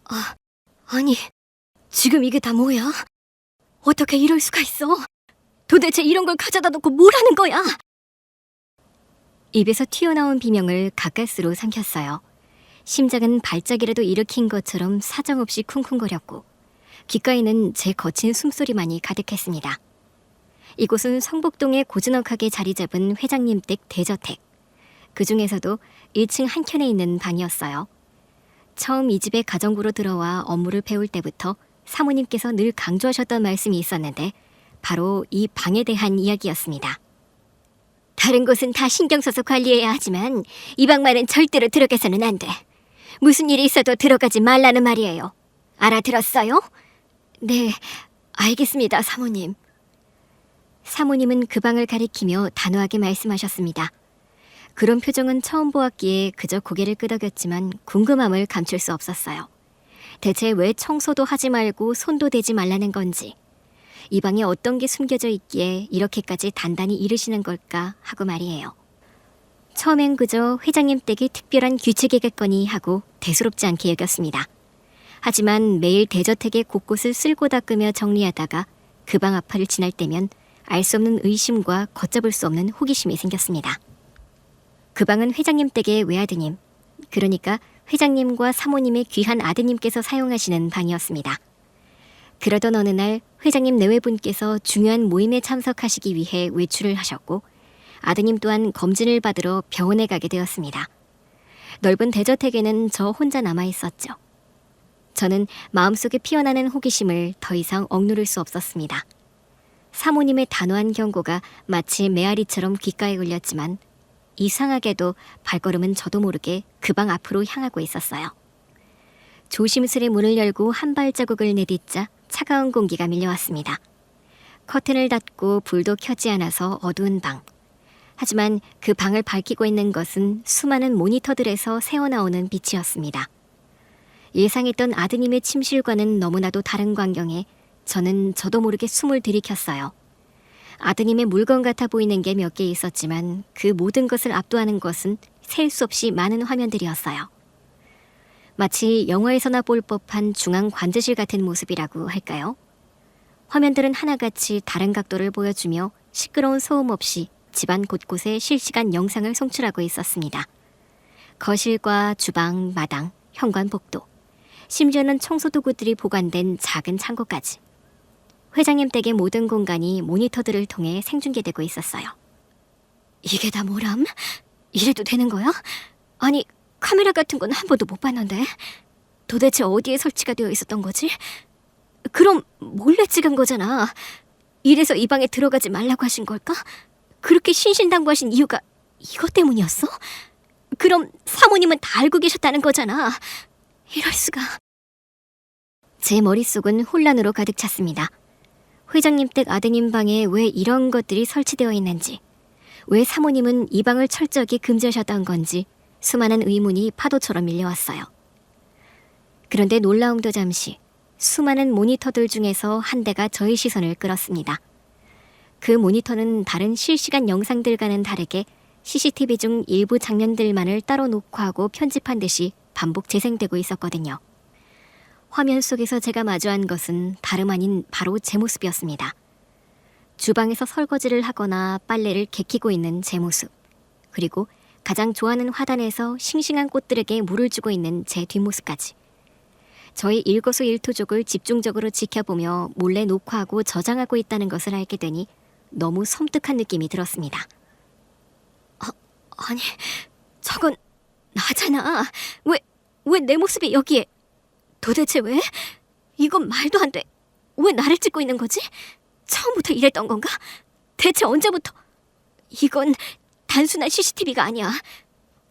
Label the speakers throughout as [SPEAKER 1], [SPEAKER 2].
[SPEAKER 1] 아, 아니, 지금 이게 다 뭐야? 어떻게 이럴 수가 있어? 도대체 이런 걸 가져다 놓고 뭘 하는 거야? 입에서 튀어나온 비명을 가까스로 삼켰어요. 심장은 발작이라도 일으킨 것처럼 사정없이 쿵쿵거렸고 귓가에는 제 거친 숨소리만이 가득했습니다. 이곳은 성북동에 고즈넉하게 자리 잡은 회장님 댁 대저택. 그 중에서도 1층 한켠에 있는 방이었어요. 처음 이 집에 가정부로 들어와 업무를 배울 때부터 사모님께서 늘 강조하셨던 말씀이 있었는데 바로 이 방에 대한 이야기였습니다. 다른 곳은 다 신경 써서 관리해야 하지만 이 방만은 절대로 들어가서는 안 돼. 무슨 일이 있어도 들어가지 말라는 말이에요. 알아들었어요? 네, 알겠습니다, 사모님. 사모님은 그 방을 가리키며 단호하게 말씀하셨습니다. 그런 표정은 처음 보았기에 그저 고개를 끄덕였지만 궁금함을 감출 수 없었어요. 대체 왜 청소도 하지 말고 손도 대지 말라는 건지, 이 방에 어떤 게 숨겨져 있기에 이렇게까지 단단히 이르시는 걸까 하고 말이에요. 처음엔 그저 회장님 댁이 특별한 규칙이겠거니 하고 대수롭지 않게 여겼습니다. 하지만 매일 대저택의 곳곳을 쓸고 닦으며 정리하다가 그 방 앞을 지날 때면 알 수 없는 의심과 걷잡을 수 없는 호기심이 생겼습니다. 그 방은 회장님 댁의 외아드님, 그러니까 회장님과 사모님의 귀한 아드님께서 사용하시는 방이었습니다. 그러던 어느 날 회장님 내외분께서 중요한 모임에 참석하시기 위해 외출을 하셨고 아드님 또한 검진을 받으러 병원에 가게 되었습니다. 넓은 대저택에는 저 혼자 남아 있었죠. 저는 마음속에 피어나는 호기심을 더 이상 억누를 수 없었습니다. 사모님의 단호한 경고가 마치 메아리처럼 귓가에 울렸지만 이상하게도 발걸음은 저도 모르게 그 방 앞으로 향하고 있었어요. 조심스레 문을 열고 한 발자국을 내딛자 차가운 공기가 밀려왔습니다. 커튼을 닫고 불도 켜지 않아서 어두운 방. 하지만 그 방을 밝히고 있는 것은 수많은 모니터들에서 새어나오는 빛이었습니다. 예상했던 아드님의 침실과는 너무나도 다른 광경에 저는 저도 모르게 숨을 들이켰어요. 아드님의 물건 같아 보이는 게 몇 개 있었지만 그 모든 것을 압도하는 것은 셀 수 없이 많은 화면들이었어요. 마치 영화에서나 볼 법한 중앙 관제실 같은 모습이라고 할까요? 화면들은 하나같이 다른 각도를 보여주며 시끄러운 소음 없이 집안 곳곳에 실시간 영상을 송출하고 있었습니다. 거실과 주방, 마당, 현관 복도, 심지어는 청소도구들이 보관된 작은 창고까지. 회장님 댁의 모든 공간이 모니터들을 통해 생중계되고 있었어요. 이게 다 뭐람? 이래도 되는 거야? 아니, 카메라 같은 건 한 번도 못 봤는데. 도대체 어디에 설치가 되어 있었던 거지? 그럼 몰래 찍은 거잖아. 이래서 이 방에 들어가지 말라고 하신 걸까? 그렇게 신신당부하신 이유가 이것 때문이었어? 그럼 사모님은 다 알고 계셨다는 거잖아. 이럴 수가. 제 머릿속은 혼란으로 가득 찼습니다. 회장님 댁 아드님 방에 왜 이런 것들이 설치되어 있는지, 왜 사모님은 이 방을 철저하게 금지하셨던 건지 수많은 의문이 파도처럼 밀려왔어요. 그런데 놀라움도 잠시, 수많은 모니터들 중에서 한 대가 저의 시선을 끌었습니다. 그 모니터는 다른 실시간 영상들과는 다르게 CCTV 중 일부 장면들만을 따로 녹화하고 편집한 듯이 반복 재생되고 있었거든요. 화면 속에서 제가 마주한 것은 다름 아닌 바로 제 모습이었습니다. 주방에서 설거지를 하거나 빨래를 개키고 있는 제 모습, 그리고 가장 좋아하는 화단에서 싱싱한 꽃들에게 물을 주고 있는 제 뒷모습까지. 저의 일거수일투족을 집중적으로 지켜보며 몰래 녹화하고 저장하고 있다는 것을 알게 되니 너무 섬뜩한 느낌이 들었습니다. 아니, 저건 나잖아. 왜 내 모습이 여기에? 도대체 왜? 이건 말도 안 돼. 왜 나를 찍고 있는 거지? 처음부터 이랬던 건가? 대체 언제부터? 이건 단순한 CCTV가 아니야.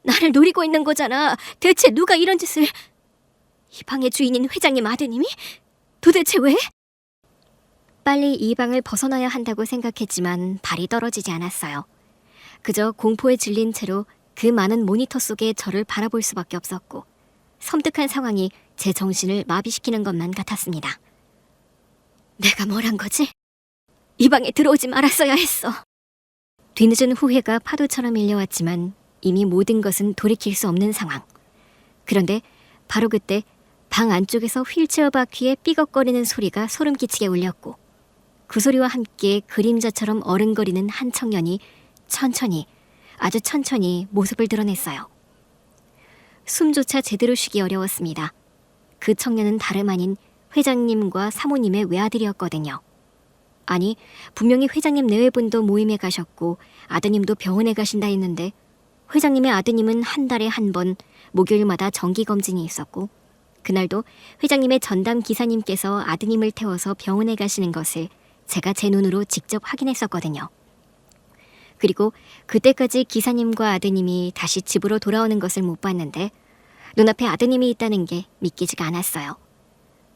[SPEAKER 1] 나를 노리고 있는 거잖아. 대체 누가 이런 짓을... 이 방의 주인인 회장님 아드님이? 도대체 왜? 빨리 이 방을 벗어나야 한다고 생각했지만 발이 떨어지지 않았어요. 그저 공포에 질린 채로 그 많은 모니터 속에 저를 바라볼 수밖에 없었고 섬뜩한 상황이 제 정신을 마비시키는 것만 같았습니다. 내가 뭘 한 거지? 이 방에 들어오지 말았어야 했어. 뒤늦은 후회가 파도처럼 밀려왔지만 이미 모든 것은 돌이킬 수 없는 상황. 그런데 바로 그때 방 안쪽에서 휠체어 바퀴에 삐걱거리는 소리가 소름 끼치게 울렸고 그 소리와 함께 그림자처럼 어른거리는 한 청년이 천천히, 아주 천천히 모습을 드러냈어요. 숨조차 제대로 쉬기 어려웠습니다. 그 청년은 다름 아닌 회장님과 사모님의 외아들이었거든요. 아니, 분명히 회장님 내외분도 모임에 가셨고 아드님도 병원에 가신다 했는데 회장님의 아드님은 한 달에 한 번 목요일마다 정기검진이 있었고 그날도 회장님의 전담 기사님께서 아드님을 태워서 병원에 가시는 것을 제가 제 눈으로 직접 확인했었거든요. 그리고 그때까지 기사님과 아드님이 다시 집으로 돌아오는 것을 못 봤는데 눈앞에 아드님이 있다는 게 믿기지가 않았어요.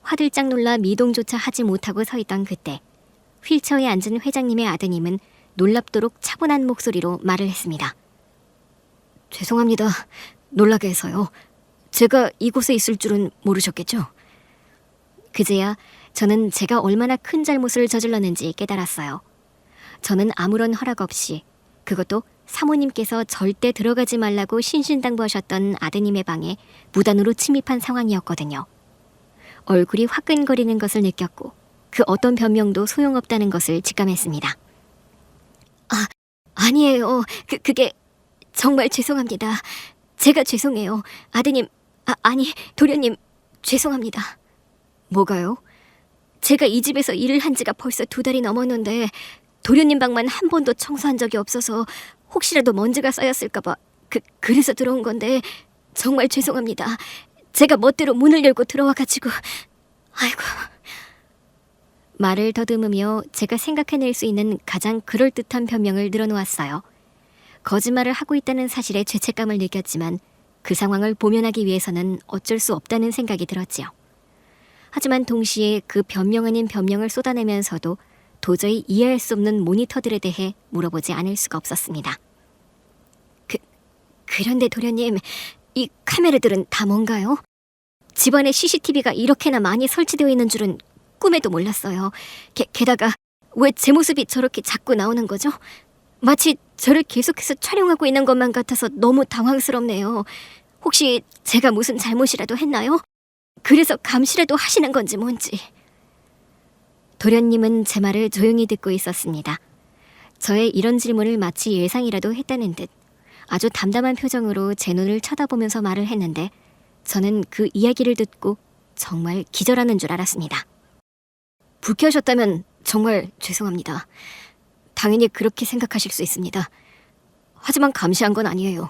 [SPEAKER 1] 화들짝 놀라 미동조차 하지 못하고 서 있던 그때 휠체어에 앉은 회장님의 아드님은 놀랍도록 차분한 목소리로 말을 했습니다. 죄송합니다. 놀라게 해서요. 제가 이곳에 있을 줄은 모르셨겠죠? 그제야 저는 제가 얼마나 큰 잘못을 저질렀는지 깨달았어요. 저는 아무런 허락 없이, 그것도 사모님께서 절대 들어가지 말라고 신신당부하셨던 아드님의 방에 무단으로 침입한 상황이었거든요. 얼굴이 화끈거리는 것을 느꼈고 그 어떤 변명도 소용없다는 것을 직감했습니다. 아니에요. 그게 정말 죄송합니다. 제가 죄송해요. 아드님, 아니 도련님, 죄송합니다. 뭐가요? 제가 이 집에서 일을 한 지가 벌써 2달이 넘었는데 도련님 방만 한 번도 청소한 적이 없어서 혹시라도 먼지가 쌓였을까봐 그래서 들어온 건데 정말 죄송합니다. 제가 멋대로 문을 열고 들어와가지고 아이고. 말을 더듬으며 제가 생각해낼 수 있는 가장 그럴듯한 변명을 늘어놓았어요. 거짓말을 하고 있다는 사실에 죄책감을 느꼈지만 그 상황을 보면하기 위해서는 어쩔 수 없다는 생각이 들었지요. 하지만 동시에 그 변명 아닌 변명을 쏟아내면서도 도저히 이해할 수 없는 모니터들에 대해 물어보지 않을 수가 없었습니다. 그런데 도련님, 이 카메라들은 다 뭔가요? 집안에 CCTV가 이렇게나 많이 설치되어 있는 줄은 꿈에도 몰랐어요. 게다가 왜 제 모습이 저렇게 자꾸 나오는 거죠? 마치 저를 계속해서 촬영하고 있는 것만 같아서 너무 당황스럽네요. 혹시 제가 무슨 잘못이라도 했나요? 그래서 감시라도 하시는 건지 뭔지. 도련님은 제 말을 조용히 듣고 있었습니다. 저의 이런 질문을 마치 예상이라도 했다는 듯 아주 담담한 표정으로 제 눈을 쳐다보면서 말을 했는데 저는 그 이야기를 듣고 정말 기절하는 줄 알았습니다. 불쾌하셨다면 정말 죄송합니다. 당연히 그렇게 생각하실 수 있습니다. 하지만 감시한 건 아니에요.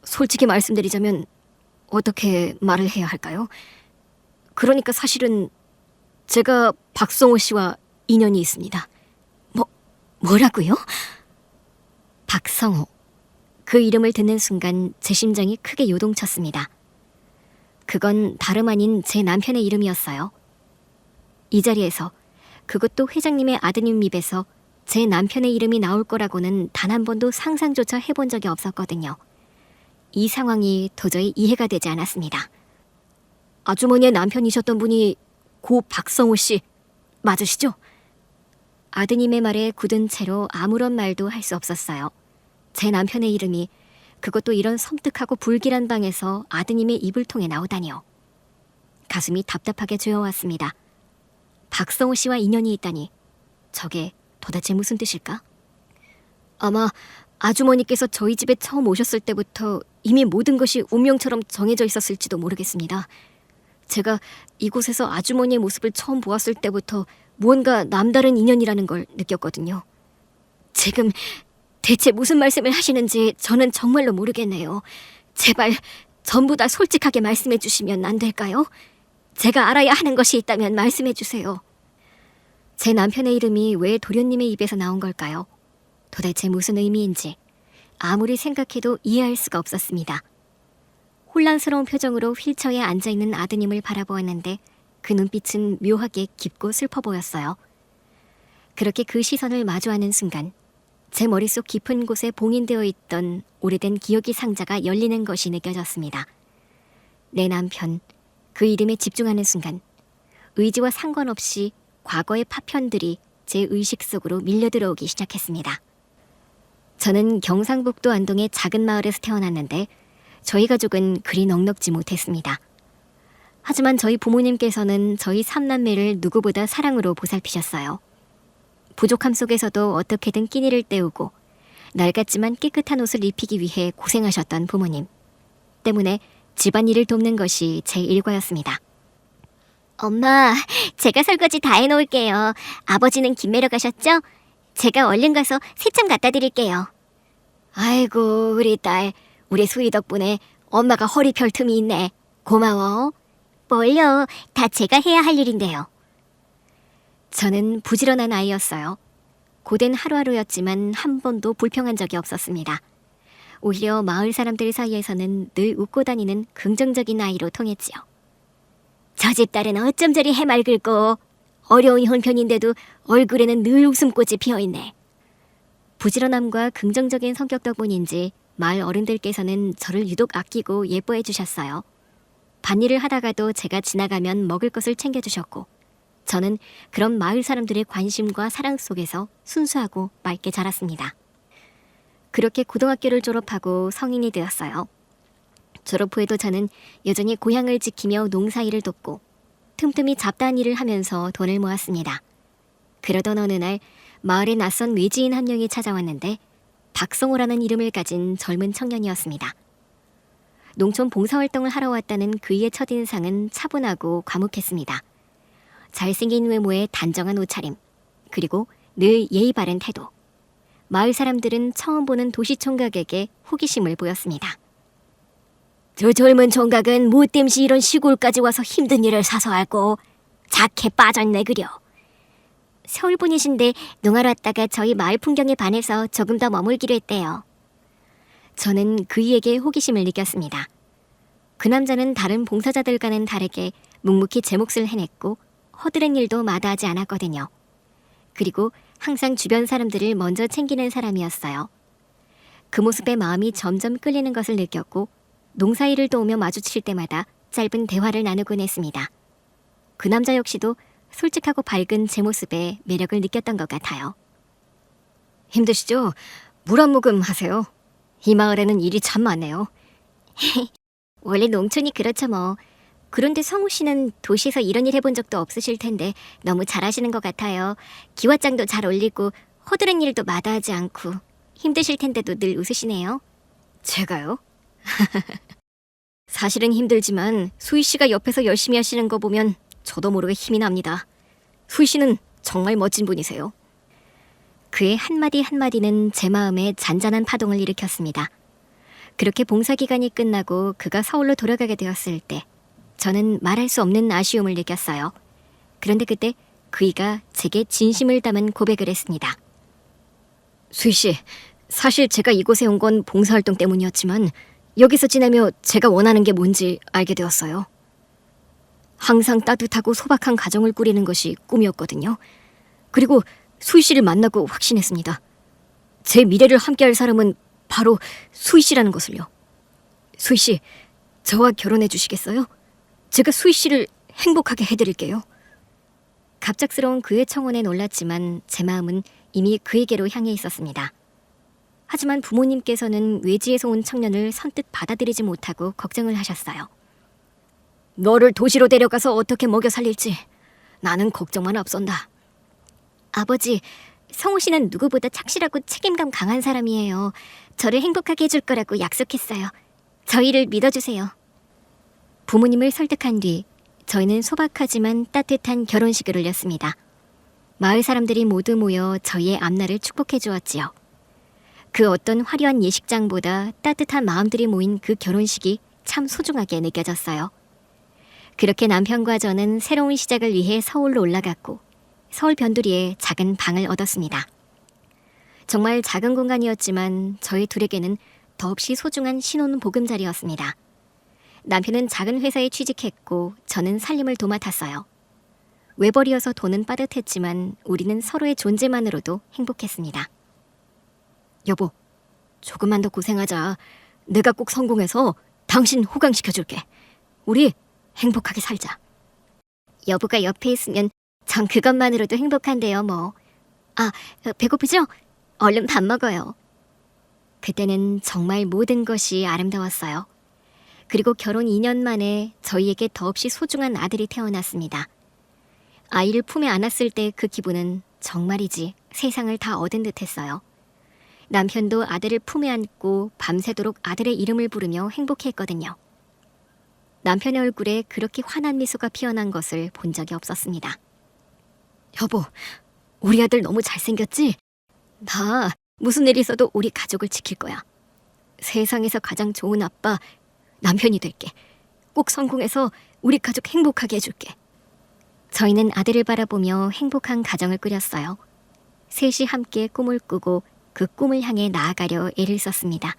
[SPEAKER 1] 솔직히 말씀드리자면 어떻게 말을 해야 할까요? 그러니까 사실은 제가 박성호 씨와 인연이 있습니다. 뭐라고요? 박성호. 그 이름을 듣는 순간 제 심장이 크게 요동쳤습니다. 그건 다름 아닌 제 남편의 이름이었어요. 이 자리에서, 그것도 회장님의 아드님 입에서 제 남편의 이름이 나올 거라고는 단 한 번도 상상조차 해본 적이 없었거든요. 이 상황이 도저히 이해가 되지 않았습니다. 아주머니의 남편이셨던 분이 고 박성호 씨 맞으시죠? 아드님의 말에 굳은 채로 아무런 말도 할 수 없었어요. 제 남편의 이름이, 그것도 이런 섬뜩하고 불길한 방에서 아드님의 입을 통해 나오다니요. 가슴이 답답하게 조여왔습니다. 박성호 씨와 인연이 있다니, 저게 도대체 무슨 뜻일까? 아마 아주머니께서 저희 집에 처음 오셨을 때부터 이미 모든 것이 운명처럼 정해져 있었을지도 모르겠습니다. 제가 이곳에서 아주머니의 모습을 처음 보았을 때부터 무언가 남다른 인연이라는 걸 느꼈거든요. 지금 대체 무슨 말씀을 하시는지 저는 정말로 모르겠네요. 제발 전부 다 솔직하게 말씀해 주시면 안 될까요? 제가 알아야 하는 것이 있다면 말씀해 주세요. 제 남편의 이름이 왜 도련님의 입에서 나온 걸까요? 도대체 무슨 의미인지 아무리 생각해도 이해할 수가 없었습니다. 혼란스러운 표정으로 휠체어에 앉아있는 아드님을 바라보았는데 그 눈빛은 묘하게 깊고 슬퍼 보였어요. 그렇게 그 시선을 마주하는 순간 제 머릿속 깊은 곳에 봉인되어 있던 오래된 기억의 상자가 열리는 것이 느껴졌습니다. 내 남편, 그 이름에 집중하는 순간 의지와 상관없이 과거의 파편들이 제 의식 속으로 밀려들어오기 시작했습니다. 저는 경상북도 안동의 작은 마을에서 태어났는데 저희 가족은 그리 넉넉지 못했습니다. 하지만 저희 부모님께서는 저희 삼남매를 누구보다 사랑으로 보살피셨어요. 부족함 속에서도 어떻게든 끼니를 때우고 낡았지만 깨끗한 옷을 입히기 위해 고생하셨던 부모님 때문에 집안일을 돕는 것이 제 일과였습니다. 엄마, 제가 설거지 다 해놓을게요. 아버지는 김매러 가셨죠? 제가 얼른 가서 새참 갖다 드릴게요. 아이고, 우리 딸. 우리 수희 덕분에 엄마가 허리 펼 틈이 있네. 고마워. 뭘요? 다 제가 해야 할 일인데요. 저는 부지런한 아이였어요. 고된 하루하루였지만 한 번도 불평한 적이 없었습니다. 오히려 마을 사람들 사이에서는 늘 웃고 다니는 긍정적인 아이로 통했지요. 저 집 딸은 어쩜 저리 해맑을꼬. 어려운 형편인데도 얼굴에는 늘 웃음꽃이 피어있네. 부지런함과 긍정적인 성격 덕분인지 마을 어른들께서는 저를 유독 아끼고 예뻐해 주셨어요. 밭일을 하다가도 제가 지나가면 먹을 것을 챙겨주셨고 저는 그런 마을 사람들의 관심과 사랑 속에서 순수하고 맑게 자랐습니다. 그렇게 고등학교를 졸업하고 성인이 되었어요. 졸업 후에도 저는 여전히 고향을 지키며 농사일을 돕고 틈틈이 잡다한 일을 하면서 돈을 모았습니다. 그러던 어느 날 마을에 낯선 외지인 한 명이 찾아왔는데 박성호라는 이름을 가진 젊은 청년이었습니다. 농촌 봉사활동을 하러 왔다는 그의 첫인상은 차분하고 과묵했습니다. 잘생긴 외모에 단정한 옷차림, 그리고 늘 예의 바른 태도. 마을 사람들은 처음 보는 도시 총각에게 호기심을 보였습니다. 저 젊은 총각은 뭐 땜시 이런 시골까지 와서 힘든 일을 사서 할꼬. 작게 빠졌네 그려. 서울 분이신데 농하러 왔다가 저희 마을 풍경에 반해서 조금 더 머물기로 했대요. 저는 그이에게 호기심을 느꼈습니다. 그 남자는 다른 봉사자들과는 다르게 묵묵히 제 몫을 해냈고 허드렛 일도 마다하지 않았거든요. 그리고 항상 주변 사람들을 먼저 챙기는 사람이었어요. 그 모습에 마음이 점점 끌리는 것을 느꼈고 농사일을 도우며 마주칠 때마다 짧은 대화를 나누곤 했습니다. 그 남자 역시도 솔직하고 밝은 제 모습에 매력을 느꼈던 것 같아요. 힘드시죠? 물 한 모금 하세요. 이 마을에는 일이 참 많네요. 원래 농촌이 그렇죠 뭐. 그런데 성우 씨는 도시에서 이런 일 해본 적도 없으실 텐데 너무 잘하시는 것 같아요. 기와장도 잘 어울리고 허드렛 일도 마다하지 않고 힘드실 텐데도 늘 웃으시네요. 제가요? 사실은 힘들지만 수희 씨가 옆에서 열심히 하시는 거 보면 저도 모르게 힘이 납니다. 수희 씨는 정말 멋진 분이세요. 그의 한마디 한마디는 제 마음에 잔잔한 파동을 일으켰습니다. 그렇게 봉사기간이 끝나고 그가 서울로 돌아가게 되었을 때 저는 말할 수 없는 아쉬움을 느꼈어요. 그런데 그때 그이가 제게 진심을 담은 고백을 했습니다. 수희 씨, 사실 제가 이곳에 온 건 봉사활동 때문이었지만 여기서 지내며 제가 원하는 게 뭔지 알게 되었어요. 항상 따뜻하고 소박한 가정을 꾸리는 것이 꿈이었거든요. 그리고 수희 씨를 만나고 확신했습니다. 제 미래를 함께할 사람은 바로 수희 씨라는 것을요. 수희 씨, 저와 결혼해 주시겠어요? 제가 수희 씨를 행복하게 해드릴게요. 갑작스러운 그의 청혼에 놀랐지만 제 마음은 이미 그에게로 향해 있었습니다. 하지만 부모님께서는 외지에서 온 청년을 선뜻 받아들이지 못하고 걱정을 하셨어요. 너를 도시로 데려가서 어떻게 먹여 살릴지 나는 걱정만 앞선다. 아버지, 성우 씨는 누구보다 착실하고 책임감 강한 사람이에요. 저를 행복하게 해줄 거라고 약속했어요. 저희를 믿어주세요. 부모님을 설득한 뒤 저희는 소박하지만 따뜻한 결혼식을 올렸습니다. 마을 사람들이 모두 모여 저희의 앞날을 축복해 주었지요. 그 어떤 화려한 예식장보다 따뜻한 마음들이 모인 그 결혼식이 참 소중하게 느껴졌어요. 그렇게 남편과 저는 새로운 시작을 위해 서울로 올라갔고 서울 변두리에 작은 방을 얻었습니다. 정말 작은 공간이었지만 저희 둘에게는 더없이 소중한 신혼 보금자리였습니다. 남편은 작은 회사에 취직했고 저는 살림을 도맡았어요. 외벌이어서 돈은 빠듯했지만 우리는 서로의 존재만으로도 행복했습니다. 여보, 조금만 더 고생하자. 내가 꼭 성공해서 당신 호강시켜줄게. 우리 행복하게 살자. 여보가 옆에 있으면 전 그것만으로도 행복한데요, 뭐. 아, 배고프죠? 얼른 밥 먹어요. 그때는 정말 모든 것이 아름다웠어요. 그리고 결혼 2년 만에 저희에게 더없이 소중한 아들이 태어났습니다. 아이를 품에 안았을 때 그 기분은 정말이지 세상을 다 얻은 듯했어요. 남편도 아들을 품에 안고 밤새도록 아들의 이름을 부르며 행복해했거든요. 남편의 얼굴에 그렇게 환한 미소가 피어난 것을 본 적이 없었습니다. 여보, 우리 아들 너무 잘생겼지? 나 무슨 일 있어도 우리 가족을 지킬 거야. 세상에서 가장 좋은 아빠, 남편이 될게. 꼭 성공해서 우리 가족 행복하게 해줄게. 저희는 아들을 바라보며 행복한 가정을 꾸렸어요. 셋이 함께 꿈을 꾸고 그 꿈을 향해 나아가려 애를 썼습니다.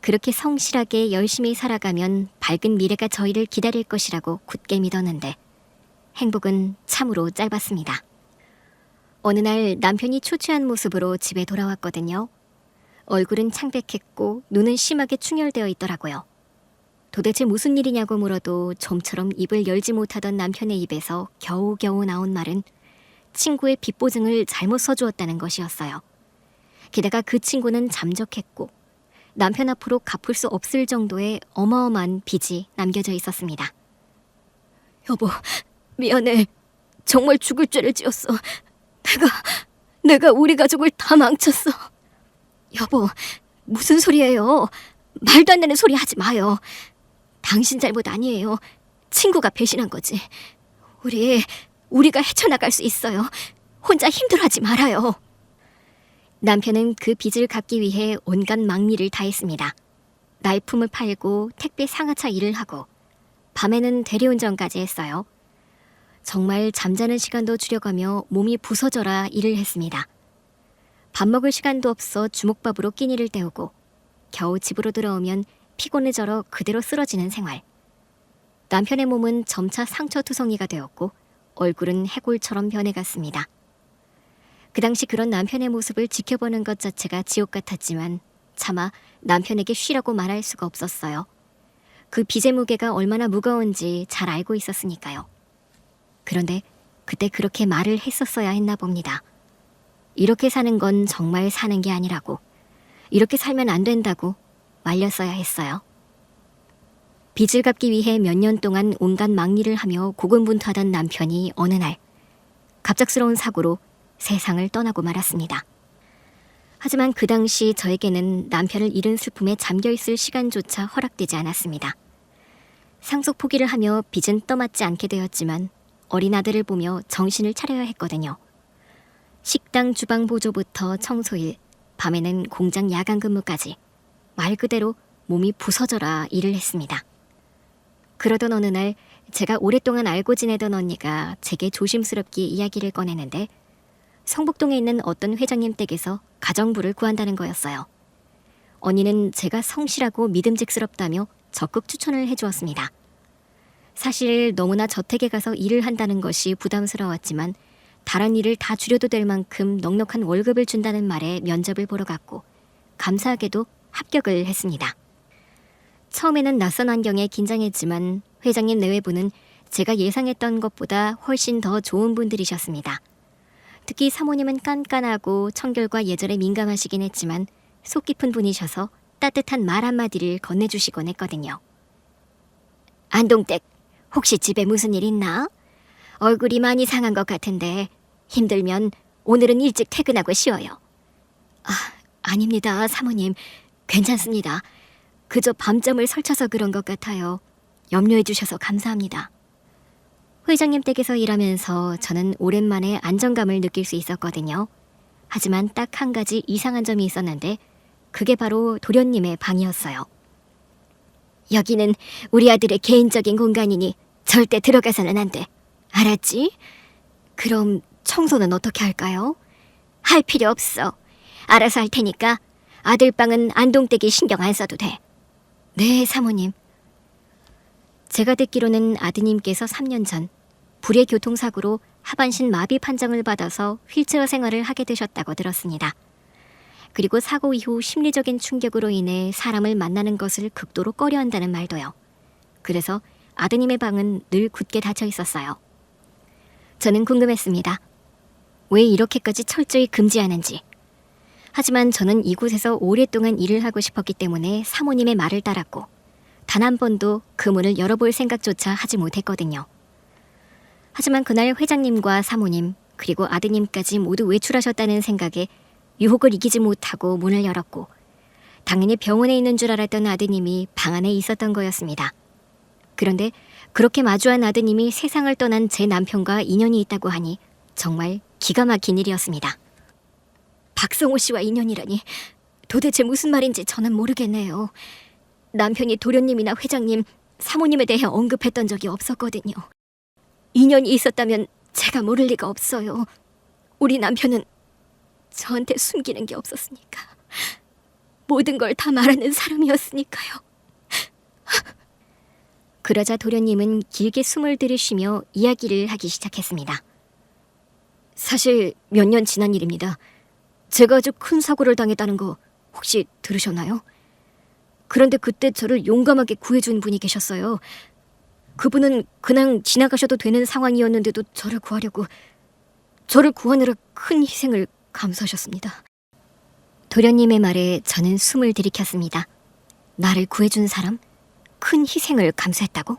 [SPEAKER 1] 그렇게 성실하게 열심히 살아가면 밝은 미래가 저희를 기다릴 것이라고 굳게 믿었는데 행복은 참으로 짧았습니다. 어느 날 남편이 초췌한 모습으로 집에 돌아왔거든요. 얼굴은 창백했고 눈은 심하게 충혈되어 있더라고요. 도대체 무슨 일이냐고 물어도 좀처럼 입을 열지 못하던 남편의 입에서 겨우겨우 나온 말은 친구의 빚보증을 잘못 써주었다는 것이었어요. 게다가 그 친구는 잠적했고 남편 앞으로 갚을 수 없을 정도의 어마어마한 빚이 남겨져 있었습니다. 여보, 미안해. 정말 죽을 죄를 지었어. 내가 우리 가족을 다 망쳤어. 여보, 무슨 소리예요? 말도 안 되는 소리 하지 마요. 당신 잘못 아니에요. 친구가 배신한 거지. 우리가 헤쳐나갈 수 있어요. 혼자 힘들어하지 말아요. 남편은 그 빚을 갚기 위해 온갖 망리를 다했습니다. 날품을 팔고 택배 상하차 일을 하고 밤에는 대리운전까지 했어요. 정말 잠자는 시간도 줄여가며 몸이 부서져라 일을 했습니다. 밥 먹을 시간도 없어 주먹밥으로 끼니를 때우고 겨우 집으로 들어오면 피곤해져러 그대로 쓰러지는 생활. 남편의 몸은 점차 상처투성이가 되었고 얼굴은 해골처럼 변해갔습니다. 그 당시 그런 남편의 모습을 지켜보는 것 자체가 지옥 같았지만 차마 남편에게 쉬라고 말할 수가 없었어요. 그 빚의 무게가 얼마나 무거운지 잘 알고 있었으니까요. 그런데 그때 그렇게 말을 했었어야 했나 봅니다. 이렇게 사는 건 정말 사는 게 아니라고, 이렇게 살면 안 된다고 말렸어야 했어요. 빚을 갚기 위해 몇 년 동안 온갖 망리를 하며 고군분투하던 남편이 어느 날 갑작스러운 사고로 세상을 떠나고 말았습니다. 하지만 그 당시 저에게는 남편을 잃은 슬픔에 잠겨있을 시간조차 허락되지 않았습니다. 상속 포기를 하며 빚은 떠맡지 않게 되었지만 어린 아들을 보며 정신을 차려야 했거든요. 식당 주방 보조부터 청소일, 밤에는 공장 야간 근무까지 말 그대로 몸이 부서져라 일을 했습니다. 그러던 어느 날 제가 오랫동안 알고 지내던 언니가 제게 조심스럽게 이야기를 꺼내는데 성북동에 있는 어떤 회장님 댁에서 가정부를 구한다는 거였어요. 언니는 제가 성실하고 믿음직스럽다며 적극 추천을 해주었습니다. 사실 너무나 저택에 가서 일을 한다는 것이 부담스러웠지만 다른 일을 다 줄여도 될 만큼 넉넉한 월급을 준다는 말에 면접을 보러 갔고 감사하게도 합격을 했습니다. 처음에는 낯선 환경에 긴장했지만 회장님 내외부는 제가 예상했던 것보다 훨씬 더 좋은 분들이셨습니다. 특히 사모님은 깐깐하고 청결과 예절에 민감하시긴 했지만 속 깊은 분이셔서 따뜻한 말 한마디를 건네주시곤 했거든요. 안동댁, 혹시 집에 무슨 일 있나? 얼굴이 많이 상한 것 같은데 힘들면 오늘은 일찍 퇴근하고 쉬어요. 아닙니다, 사모님. 괜찮습니다. 그저 밤잠을 설쳐서 그런 것 같아요. 염려해 주셔서 감사합니다. 회장님 댁에서 일하면서 저는 오랜만에 안정감을 느낄 수 있었거든요. 하지만 딱 한 가지 이상한 점이 있었는데 그게 바로 도련님의 방이었어요. 여기는 우리 아들의 개인적인 공간이니 절대 들어가서는 안 돼. 알았지? 그럼 청소는 어떻게 할까요? 할 필요 없어. 알아서 할 테니까 아들 방은 안동댁이 신경 안 써도 돼. 네, 사모님. 제가 듣기로는 아드님께서 3년 전 불의 교통사고로 하반신 마비 판정을 받아서 휠체어 생활을 하게 되셨다고 들었습니다. 그리고 사고 이후 심리적인 충격으로 인해 사람을 만나는 것을 극도로 꺼려한다는 말도요. 그래서 아드님의 방은 늘 굳게 닫혀 있었어요. 저는 궁금했습니다. 왜 이렇게까지 철저히 금지하는지. 하지만 저는 이곳에서 오랫동안 일을 하고 싶었기 때문에 사모님의 말을 따랐고 단 한 번도 그 문을 열어볼 생각조차 하지 못했거든요. 하지만 그날 회장님과 사모님 그리고 아드님까지 모두 외출하셨다는 생각에 유혹을 이기지 못하고 문을 열었고, 당연히 병원에 있는 줄 알았던 아드님이 방 안에 있었던 거였습니다. 그런데 그렇게 마주한 아드님이 세상을 떠난 제 남편과 인연이 있다고 하니 정말 기가 막힌 일이었습니다. 박성호 씨와 인연이라니 도대체 무슨 말인지 저는 모르겠네요. 남편이 도련님이나 회장님, 사모님에 대해 언급했던 적이 없었거든요. 인연이 있었다면 제가 모를 리가 없어요. 우리 남편은 저한테 숨기는 게 없었으니까. 모든 걸 다 말하는 사람이었으니까요. 그러자 도련님은 길게 숨을 들이쉬며 이야기를 하기 시작했습니다. 사실 몇 년 지난 일입니다. 제가 아주 큰 사고를 당했다는 거 혹시 들으셨나요? 그런데 그때 저를 용감하게 구해준 분이 계셨어요. 그분은 그냥 지나가셔도 되는 상황이었는데도 저를 구하느라 큰 희생을 감수하셨습니다. 도련님의 말에 저는 숨을 들이켰습니다. 나를 구해준 사람? 큰 희생을 감수했다고?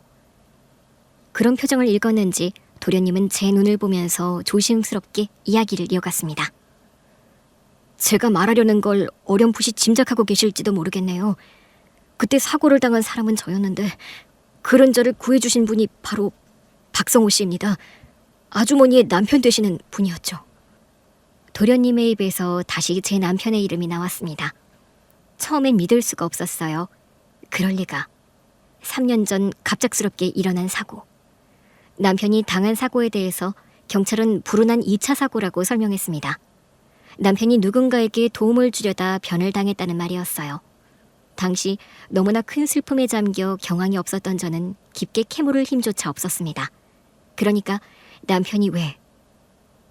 [SPEAKER 1] 그런 표정을 읽었는지 도련님은 제 눈을 보면서 조심스럽게 이야기를 이어갔습니다. 제가 말하려는 걸 어렴풋이 짐작하고 계실지도 모르겠네요. 그때 사고를 당한 사람은 저였는데 그런 저를 구해주신 분이 바로 박성호 씨입니다. 아주머니의 남편 되시는 분이었죠. 도련님의 입에서 다시 제 남편의 이름이 나왔습니다. 처음엔 믿을 수가 없었어요. 그럴 리가. 3년 전 갑작스럽게 일어난 사고. 남편이 당한 사고에 대해서 경찰은 불운한 2차 사고라고 설명했습니다. 남편이 누군가에게 도움을 주려다 변을 당했다는 말이었어요. 당시 너무나 큰 슬픔에 잠겨 경황이 없었던 저는 깊게 캐물을 힘조차 없었습니다. 그러니까 남편이 왜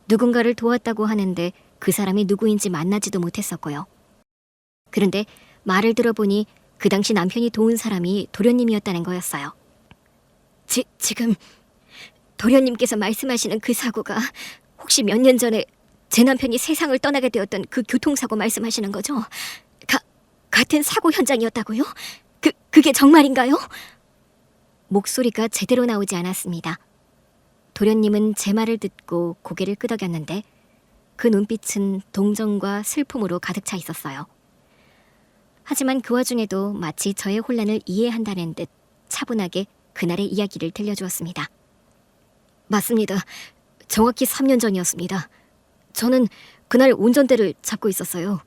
[SPEAKER 1] 누군가를 도왔다고 하는데 그 사람이 누구인지 만나지도 못했었고요. 그런데 말을 들어보니 그 당시 남편이 도운 사람이 도련님이었다는 거였어요. 지금 도련님께서 말씀하시는 그 사고가 혹시 몇 년 전에 제 남편이 세상을 떠나게 되었던 그 교통사고 말씀하시는 거죠? 같은 사고 현장이었다고요? 그게 정말인가요? 목소리가 제대로 나오지 않았습니다. 도련님은 제 말을 듣고 고개를 끄덕였는데 그 눈빛은 동정과 슬픔으로 가득 차 있었어요. 하지만 그 와중에도 마치 저의 혼란을 이해한다는 듯 차분하게 그날의 이야기를 들려주었습니다. 맞습니다. 정확히 3년 전이었습니다. 저는 그날 운전대를 잡고 있었어요.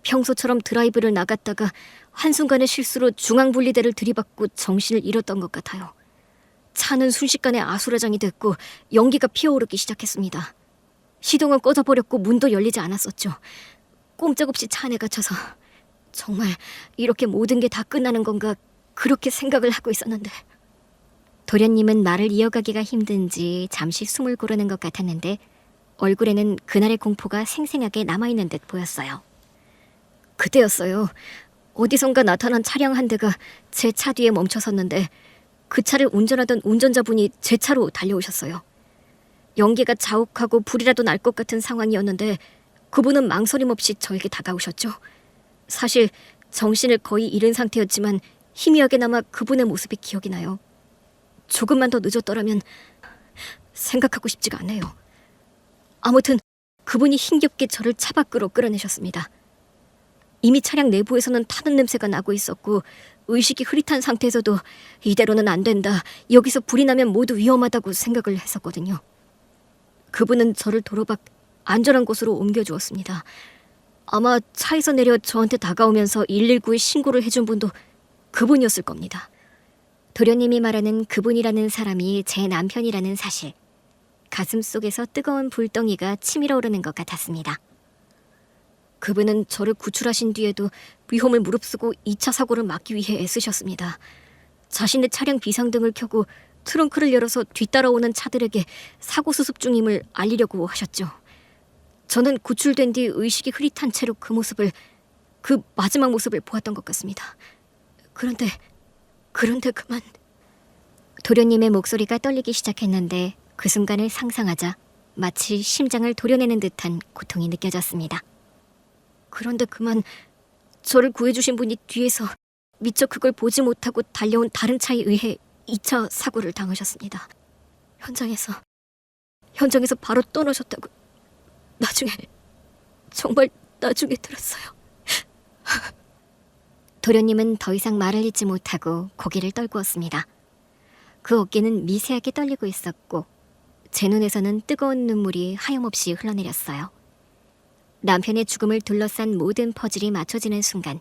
[SPEAKER 1] 평소처럼 드라이브를 나갔다가 한순간의 실수로 중앙분리대를 들이받고 정신을 잃었던 것 같아요. 차는 순식간에 아수라장이 됐고 연기가 피어오르기 시작했습니다. 시동은 꺼져버렸고 문도 열리지 않았었죠. 꼼짝없이 차 안에 갇혀서 정말 이렇게 모든 게 다 끝나는 건가 그렇게 생각을 하고 있었는데. 도련님은 말을 이어가기가 힘든지 잠시 숨을 고르는 것 같았는데 얼굴에는 그날의 공포가 생생하게 남아있는 듯 보였어요. 그때였어요. 어디선가 나타난 차량 한 대가 제 차 뒤에 멈춰섰는데 그 차를 운전하던 운전자분이 제 차로 달려오셨어요. 연기가 자욱하고 불이라도 날 것 같은 상황이었는데 그분은 망설임 없이 저에게 다가오셨죠. 사실 정신을 거의 잃은 상태였지만 희미하게 남아 그분의 모습이 기억이 나요. 조금만 더 늦었더라면 생각하고 싶지가 않네요. 아무튼 그분이 힘겹게 저를 차 밖으로 끌어내셨습니다. 이미 차량 내부에서는 타는 냄새가 나고 있었고 의식이 흐릿한 상태에서도 이대로는 안 된다, 여기서 불이 나면 모두 위험하다고 생각을 했었거든요. 그분은 저를 도로 밖 안전한 곳으로 옮겨주었습니다. 아마 차에서 내려 저한테 다가오면서 119에 신고를 해준 분도 그분이었을 겁니다. 도련님이 말하는 그분이라는 사람이 제 남편이라는 사실, 가슴속에서 뜨거운 불덩이가 치밀어 오르는 것 같았습니다. 그분은 저를 구출하신 뒤에도 위험을 무릅쓰고 2차 사고를 막기 위해 애쓰셨습니다. 자신의 차량 비상등을 켜고 트렁크를 열어서 뒤따라오는 차들에게 사고 수습 중임을 알리려고 하셨죠. 저는 구출된 뒤 의식이 흐릿한 채로 그 마지막 모습을 보았던 것 같습니다. 그런데 그만. 도련님의 목소리가 떨리기 시작했는데 그 순간을 상상하자 마치 심장을 도려내는 듯한 고통이 느껴졌습니다. 그런데 그만 저를 구해주신 분이 뒤에서 미처 그걸 보지 못하고 달려온 다른 차에 의해 2차 사고를 당하셨습니다. 현장에서 바로 떠나셨다고 정말 나중에 들었어요. 도련님은 더 이상 말을 잇지 못하고 고개를 떨구었습니다. 그 어깨는 미세하게 떨리고 있었고 제 눈에서는 뜨거운 눈물이 하염없이 흘러내렸어요. 남편의 죽음을 둘러싼 모든 퍼즐이 맞춰지는 순간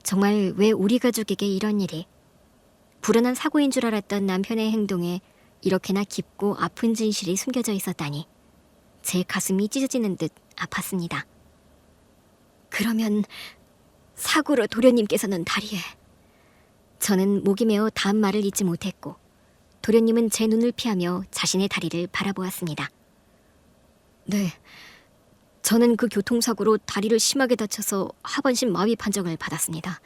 [SPEAKER 1] 정말 왜 우리 가족에게 이런 일이, 불운한 사고인 줄 알았던 남편의 행동에 이렇게나 깊고 아픈 진실이 숨겨져 있었다니 제 가슴이 찢어지는 듯 아팠습니다. 그러면 사고로 도련님께서는 다리에... 저는 목이 메어 다음 말을 잇지 못했고 도련님은 제 눈을 피하며 자신의 다리를 바라보았습니다. 네, 저는 그 교통사고로 다리를 심하게 다쳐서 하반신 마비 판정을 받았습니다.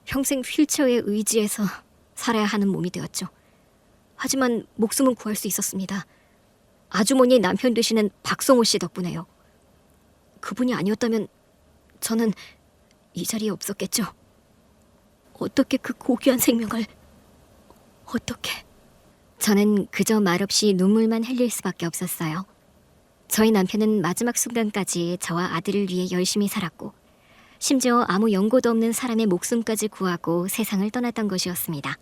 [SPEAKER 1] 평생 휠체어에 의지해서 살아야 하는 몸이 되었죠. 하지만 목숨은 구할 수 있었습니다. 아주머니의 남편 되시는 박성호 씨 덕분에요. 그분이 아니었다면 저는 이 자리에 없었겠죠. 어떻게 그 고귀한 생명을... 어떻게... 저는 그저 말없이 눈물만 흘릴 수밖에 없었어요. 저희 남편은 마지막 순간까지 저와 아들을 위해 열심히 살았고 심지어 아무 연고도 없는 사람의 목숨까지 구하고 세상을 떠났던 것이었습니다.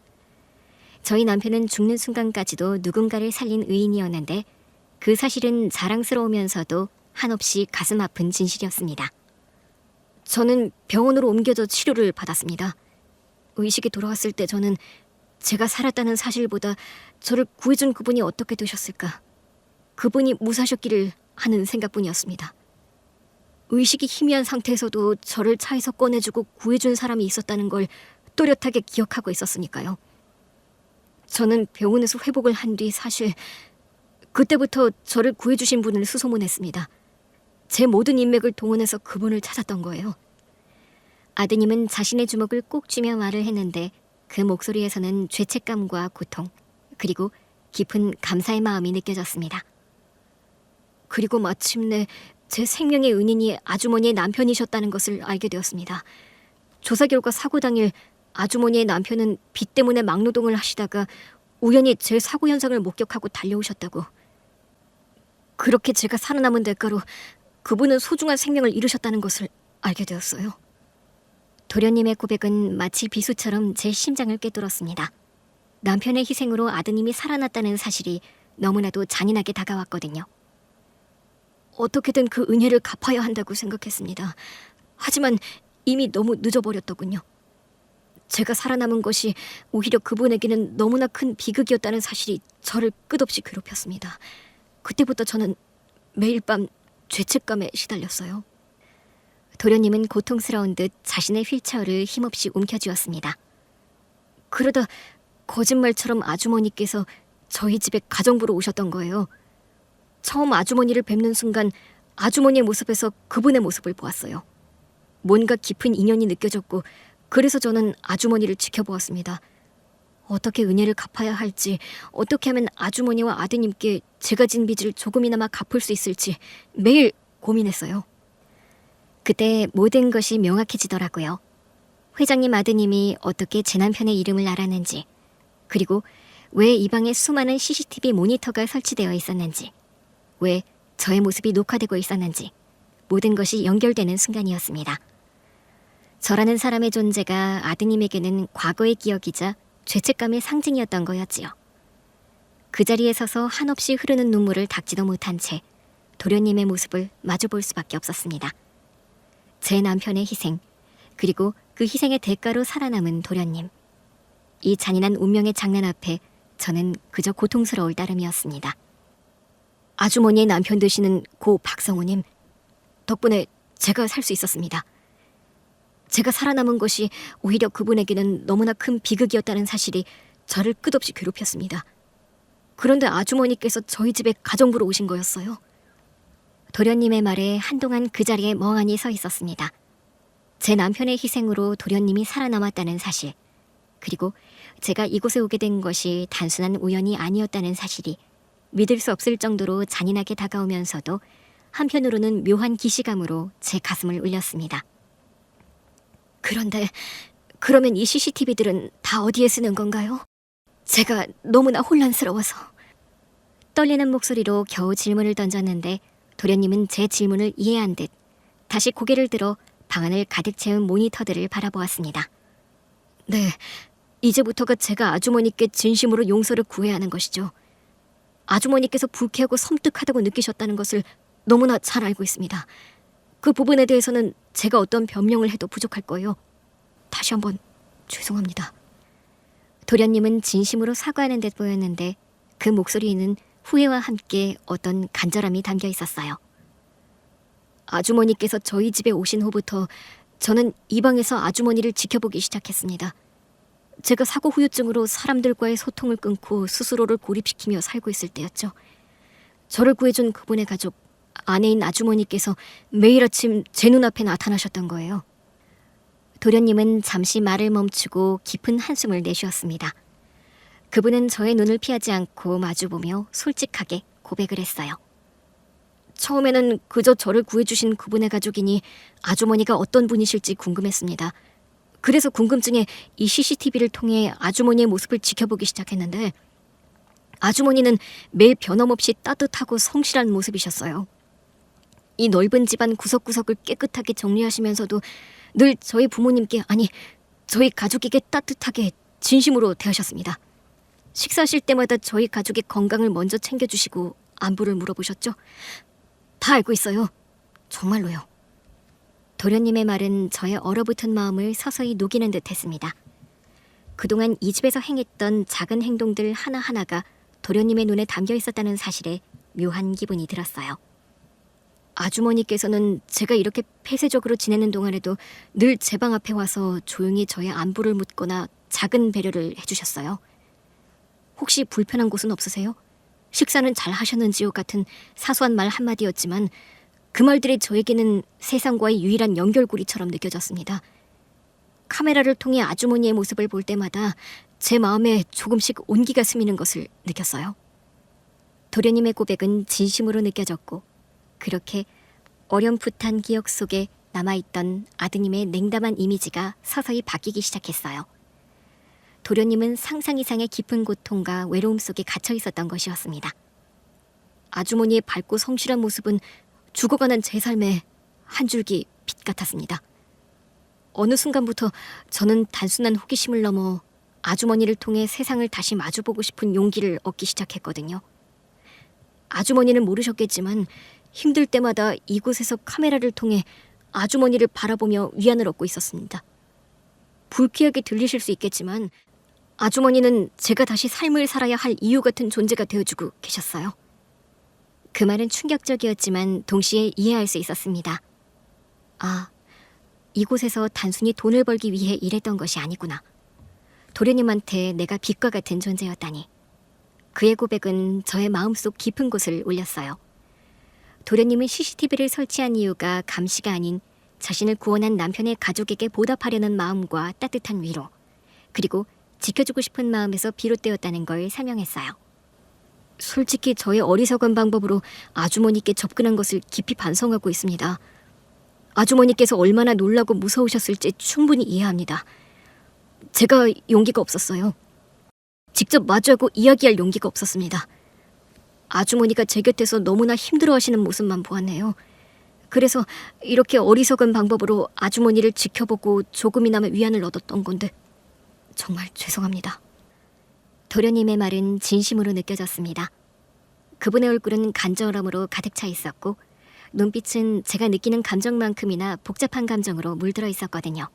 [SPEAKER 1] 저희 남편은 죽는 순간까지도 누군가를 살린 의인이었는데 그 사실은 자랑스러우면서도 한없이 가슴 아픈 진실이었습니다. 저는 병원으로 옮겨져 치료를 받았습니다. 의식이 돌아왔을 때 저는 제가 살았다는 사실보다 저를 구해준 그분이 어떻게 되셨을까, 그분이 무사하셨기를 하는 생각뿐이었습니다. 의식이 희미한 상태에서도 저를 차에서 꺼내주고 구해준 사람이 있었다는 걸 또렷하게 기억하고 있었으니까요. 저는 병원에서 회복을 한 뒤 사실 그때부터 저를 구해주신 분을 수소문했습니다. 제 모든 인맥을 동원해서 그분을 찾았던 거예요. 아드님은 자신의 주먹을 꼭 쥐며 말을 했는데 그 목소리에서는 죄책감과 고통, 그리고 깊은 감사의 마음이 느껴졌습니다. 그리고 마침내 제 생명의 은인이 아주머니의 남편이셨다는 것을 알게 되었습니다. 조사 결과 사고 당일 아주머니의 남편은 비 때문에 막노동을 하시다가 우연히 제 사고 현장을 목격하고 달려오셨다고. 그렇게 제가 살아남은 대가로 그분은 소중한 생명을 잃으셨다는 것을 알게 되었어요. 도련님의 고백은 마치 비수처럼 제 심장을 꿰뚫었습니다. 남편의 희생으로 아드님이 살아났다는 사실이 너무나도 잔인하게 다가왔거든요. 어떻게든 그 은혜를 갚아야 한다고 생각했습니다. 하지만 이미 너무 늦어버렸더군요. 제가 살아남은 것이 오히려 그분에게는 너무나 큰 비극이었다는 사실이 저를 끝없이 괴롭혔습니다. 그때부터 저는 매일 밤 죄책감에 시달렸어요. 도련님은 고통스러운 듯 자신의 휠체어를 힘없이 움켜쥐었습니다. 그러다 거짓말처럼 아주머니께서 저희 집에 가정부로 오셨던 거예요. 처음 아주머니를 뵙는 순간 아주머니의 모습에서 그분의 모습을 보았어요. 뭔가 깊은 인연이 느껴졌고 그래서 저는 아주머니를 지켜보았습니다. 어떻게 은혜를 갚아야 할지, 어떻게 하면 아주머니와 아드님께 제가 진 빚을 조금이나마 갚을 수 있을지 매일 고민했어요. 그때 모든 것이 명확해지더라고요. 회장님 아드님이 어떻게 제 남편의 이름을 알았는지, 그리고 왜 이 방에 수많은 CCTV 모니터가 설치되어 있었는지, 왜 저의 모습이 녹화되고 있었는지 모든 것이 연결되는 순간이었습니다. 저라는 사람의 존재가 아드님에게는 과거의 기억이자 죄책감의 상징이었던 거였지요. 그 자리에 서서 한없이 흐르는 눈물을 닦지도 못한 채 도련님의 모습을 마주볼 수밖에 없었습니다. 제 남편의 희생, 그리고 그 희생의 대가로 살아남은 도련님. 이 잔인한 운명의 장난 앞에 저는 그저 고통스러울 따름이었습니다. 아주머니의 남편 되시는 고 박성호님, 덕분에 제가 살 수 있었습니다. 제가 살아남은 것이 오히려 그분에게는 너무나 큰 비극이었다는 사실이 저를 끝없이 괴롭혔습니다. 그런데 아주머니께서 저희 집에 가정부로 오신 거였어요. 도련님의 말에 한동안 그 자리에 멍하니 서 있었습니다. 제 남편의 희생으로 도련님이 살아남았다는 사실, 그리고 제가 이곳에 오게 된 것이 단순한 우연이 아니었다는 사실이 믿을 수 없을 정도로 잔인하게 다가오면서도 한편으로는 묘한 기시감으로 제 가슴을 울렸습니다. 그런데 그러면 이 CCTV들은 다 어디에 쓰는 건가요? 제가 너무나 혼란스러워서. 떨리는 목소리로 겨우 질문을 던졌는데 도련님은 제 질문을 이해한 듯 다시 고개를 들어 방안을 가득 채운 모니터들을 바라보았습니다. 네, 이제부터가 제가 아주머니께 진심으로 용서를 구해야 하는 것이죠. 아주머니께서 불쾌하고 섬뜩하다고 느끼셨다는 것을 너무나 잘 알고 있습니다. 그 부분에 대해서는 제가 어떤 변명을 해도 부족할 거예요. 다시 한번 죄송합니다. 도련님은 진심으로 사과하는 듯 보였는데 그 목소리에는 후회와 함께 어떤 간절함이 담겨 있었어요. 아주머니께서 저희 집에 오신 후부터 저는 이 방에서 아주머니를 지켜보기 시작했습니다. 제가 사고 후유증으로 사람들과의 소통을 끊고 스스로를 고립시키며 살고 있을 때였죠. 저를 구해준 그분의 가족, 아내인 아주머니께서 매일 아침 제 눈앞에 나타나셨던 거예요. 도련님은 잠시 말을 멈추고 깊은 한숨을 내쉬었습니다. 그분은 저의 눈을 피하지 않고 마주보며 솔직하게 고백을 했어요. 처음에는 그저 저를 구해주신 그분의 가족이니 아주머니가 어떤 분이실지 궁금했습니다. 그래서 궁금증에 이 CCTV를 통해 아주머니의 모습을 지켜보기 시작했는데 아주머니는 매일 변함없이 따뜻하고 성실한 모습이셨어요. 이 넓은 집안 구석구석을 깨끗하게 정리하시면서도 늘 저희 부모님께, 아니 저희 가족에게 따뜻하게 진심으로 대하셨습니다. 식사하실 때마다 저희 가족의 건강을 먼저 챙겨주시고 안부를 물어보셨죠. 다 알고 있어요. 정말로요. 도련님의 말은 저의 얼어붙은 마음을 서서히 녹이는 듯 했습니다. 그동안 이 집에서 행했던 작은 행동들 하나하나가 도련님의 눈에 담겨 있었다는 사실에 묘한 기분이 들었어요. 아주머니께서는 제가 이렇게 폐쇄적으로 지내는 동안에도 늘 제 방 앞에 와서 조용히 저의 안부를 묻거나 작은 배려를 해주셨어요. 혹시 불편한 곳은 없으세요? 식사는 잘 하셨는지요? 같은 사소한 말 한마디였지만 그 말들이 저에게는 세상과의 유일한 연결고리처럼 느껴졌습니다. 카메라를 통해 아주머니의 모습을 볼 때마다 제 마음에 조금씩 온기가 스미는 것을 느꼈어요. 도련님의 고백은 진심으로 느껴졌고 그렇게 어렴풋한 기억 속에 남아있던 아드님의 냉담한 이미지가 서서히 바뀌기 시작했어요. 도련님은 상상 이상의 깊은 고통과 외로움 속에 갇혀 있었던 것이었습니다. 아주머니의 밝고 성실한 모습은 죽어가는 제 삶의 한 줄기 빛 같았습니다. 어느 순간부터 저는 단순한 호기심을 넘어 아주머니를 통해 세상을 다시 마주보고 싶은 용기를 얻기 시작했거든요. 아주머니는 모르셨겠지만 힘들 때마다 이곳에서 카메라를 통해 아주머니를 바라보며 위안을 얻고 있었습니다. 불쾌하게 들리실 수 있겠지만 아주머니는 제가 다시 삶을 살아야 할 이유 같은 존재가 되어주고 계셨어요. 그 말은 충격적이었지만 동시에 이해할 수 있었습니다. 아, 이곳에서 단순히 돈을 벌기 위해 일했던 것이 아니구나. 도련님한테 내가 빛과 같은 존재였다니. 그의 고백은 저의 마음속 깊은 곳을 울렸어요. 도련님은 CCTV를 설치한 이유가 감시가 아닌 자신을 구원한 남편의 가족에게 보답하려는 마음과 따뜻한 위로, 그리고 지켜주고 싶은 마음에서 비롯되었다는 걸 설명했어요. 솔직히 저의 어리석은 방법으로 아주머니께 접근한 것을 깊이 반성하고 있습니다. 아주머니께서 얼마나 놀라고 무서우셨을지 충분히 이해합니다. 제가 용기가 없었어요. 직접 마주하고 이야기할 용기가 없었습니다. 아주머니가 제 곁에서 너무나 힘들어하시는 모습만 보았네요. 그래서 이렇게 어리석은 방법으로 아주머니를 지켜보고 조금이나마 위안을 얻었던 건데 정말 죄송합니다. 도련님의 말은 진심으로 느껴졌습니다. 그분의 얼굴은 간절함으로 가득 차 있었고 눈빛은 제가 느끼는 감정만큼이나 복잡한 감정으로 물들어 있었거든요.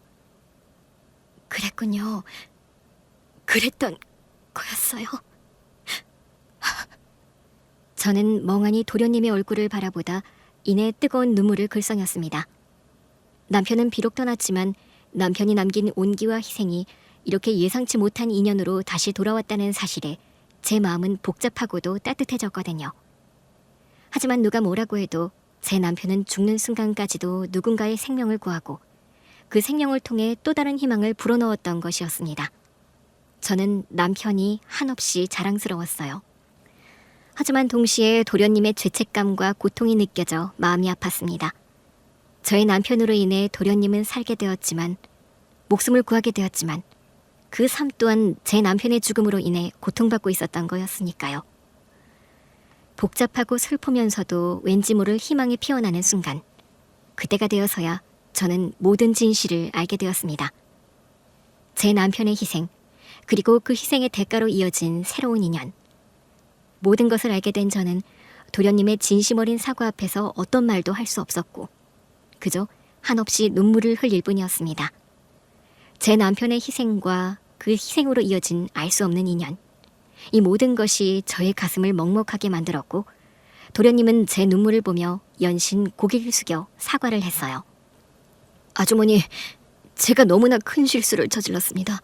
[SPEAKER 1] 그랬군요. 그랬던 거였어요. 저는 멍하니 도련님의 얼굴을 바라보다 이내 뜨거운 눈물을 글썽였습니다. 남편은 비록 떠났지만 남편이 남긴 온기와 희생이 이렇게 예상치 못한 인연으로 다시 돌아왔다는 사실에 제 마음은 복잡하고도 따뜻해졌거든요. 하지만 누가 뭐라고 해도 제 남편은 죽는 순간까지도 누군가의 생명을 구하고 그 생명을 통해 또 다른 희망을 불어넣었던 것이었습니다. 저는 남편이 한없이 자랑스러웠어요. 하지만 동시에 도련님의 죄책감과 고통이 느껴져 마음이 아팠습니다. 저의 남편으로 인해 도련님은 살게 되었지만 목숨을 구하게 되었지만 그 삶 또한 제 남편의 죽음으로 인해 고통받고 있었던 거였으니까요. 복잡하고 슬프면서도 왠지 모를 희망이 피어나는 순간, 그때가 되어서야 저는 모든 진실을 알게 되었습니다. 제 남편의 희생, 그리고 그 희생의 대가로 이어진 새로운 인연. 모든 것을 알게 된 저는 도련님의 진심 어린 사과 앞에서 어떤 말도 할 수 없었고 그저 한없이 눈물을 흘릴 뿐이었습니다. 제 남편의 희생과 그 희생으로 이어진 알 수 없는 인연. 이 모든 것이 저의 가슴을 먹먹하게 만들었고 도련님은 제 눈물을 보며 연신 고개를 숙여 사과를 했어요. 아주머니, 제가 너무나 큰 실수를 저질렀습니다.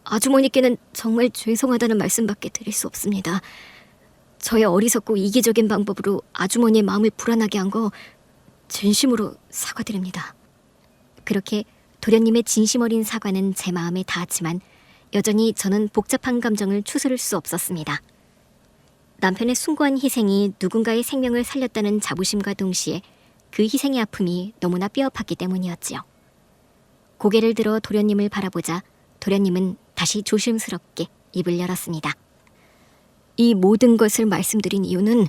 [SPEAKER 1] 아주머니께는 정말 죄송하다는 말씀밖에 드릴 수 없습니다. 저의 어리석고 이기적인 방법으로 아주머니의 마음을 불안하게 한 거 진심으로 사과드립니다. 그렇게 도련님의 진심 어린 사과는 제 마음에 닿았지만 여전히 저는 복잡한 감정을 추스를 수 없었습니다. 남편의 숭고한 희생이 누군가의 생명을 살렸다는 자부심과 동시에 그 희생의 아픔이 너무나 뼈아팠기 때문이었지요. 고개를 들어 도련님을 바라보자 도련님은 다시 조심스럽게 입을 열었습니다. 이 모든 것을 말씀드린 이유는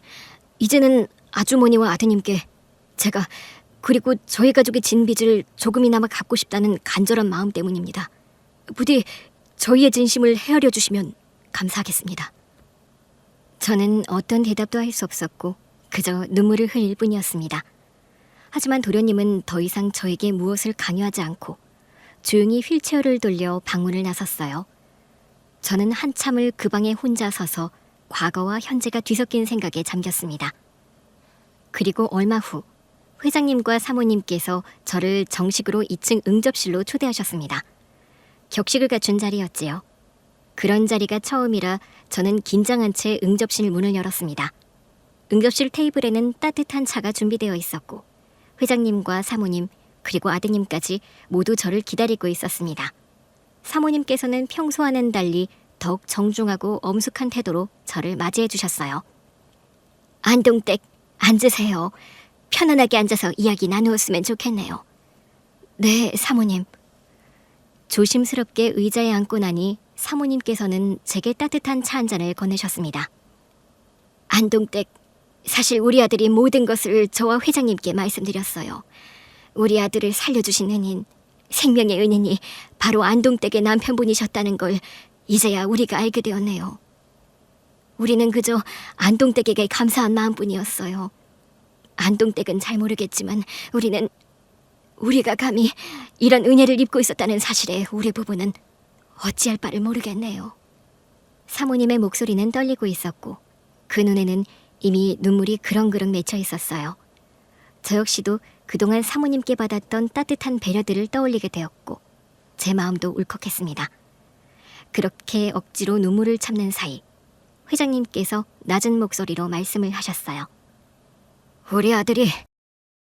[SPEAKER 1] 이제는 아주머니와 아드님께 제가 그리고 저희 가족의 진 빚을 조금이나마 갚고 싶다는 간절한 마음 때문입니다. 부디 저희의 진심을 헤아려 주시면 감사하겠습니다. 저는 어떤 대답도 할 수 없었고 그저 눈물을 흘릴 뿐이었습니다. 하지만 도련님은 더 이상 저에게 무엇을 강요하지 않고 조용히 휠체어를 돌려 방문을 나섰어요. 저는 한참을 그 방에 혼자 서서 과거와 현재가 뒤섞인 생각에 잠겼습니다. 그리고 얼마 후 회장님과 사모님께서 저를 정식으로 2층 응접실로 초대하셨습니다. 격식을 갖춘 자리였지요. 그런 자리가 처음이라 저는 긴장한 채 응접실 문을 열었습니다. 응접실 테이블에는 따뜻한 차가 준비되어 있었고 회장님과 사모님 그리고 아드님까지 모두 저를 기다리고 있었습니다. 사모님께서는 평소와는 달리 더욱 정중하고 엄숙한 태도로 저를 맞이해 주셨어요. 안동댁, 앉으세요. 편안하게 앉아서 이야기 나누었으면 좋겠네요. 네, 사모님. 조심스럽게 의자에 앉고 나니 사모님께서는 제게 따뜻한 차 한 잔을 건네셨습니다. 안동댁, 사실 우리 아들이 모든 것을 저와 회장님께 말씀드렸어요. 우리 아들을 살려주신 은인, 생명의 은인이 바로 안동댁의 남편분이셨다는 걸 이제야 우리가 알게 되었네요. 우리는 그저 안동댁에게 감사한 마음뿐이었어요. 안동댁은 잘 모르겠지만 우리가 감히 이런 은혜를 입고 있었다는 사실에 우리 부부는 어찌할 바를 모르겠네요. 사모님의 목소리는 떨리고 있었고 그 눈에는 이미 눈물이 그렁그렁 맺혀 있었어요. 저 역시도 그동안 사모님께 받았던 따뜻한 배려들을 떠올리게 되었고 제 마음도 울컥했습니다. 그렇게 억지로 눈물을 참는 사이 회장님께서 낮은 목소리로 말씀을 하셨어요. 우리 아들이,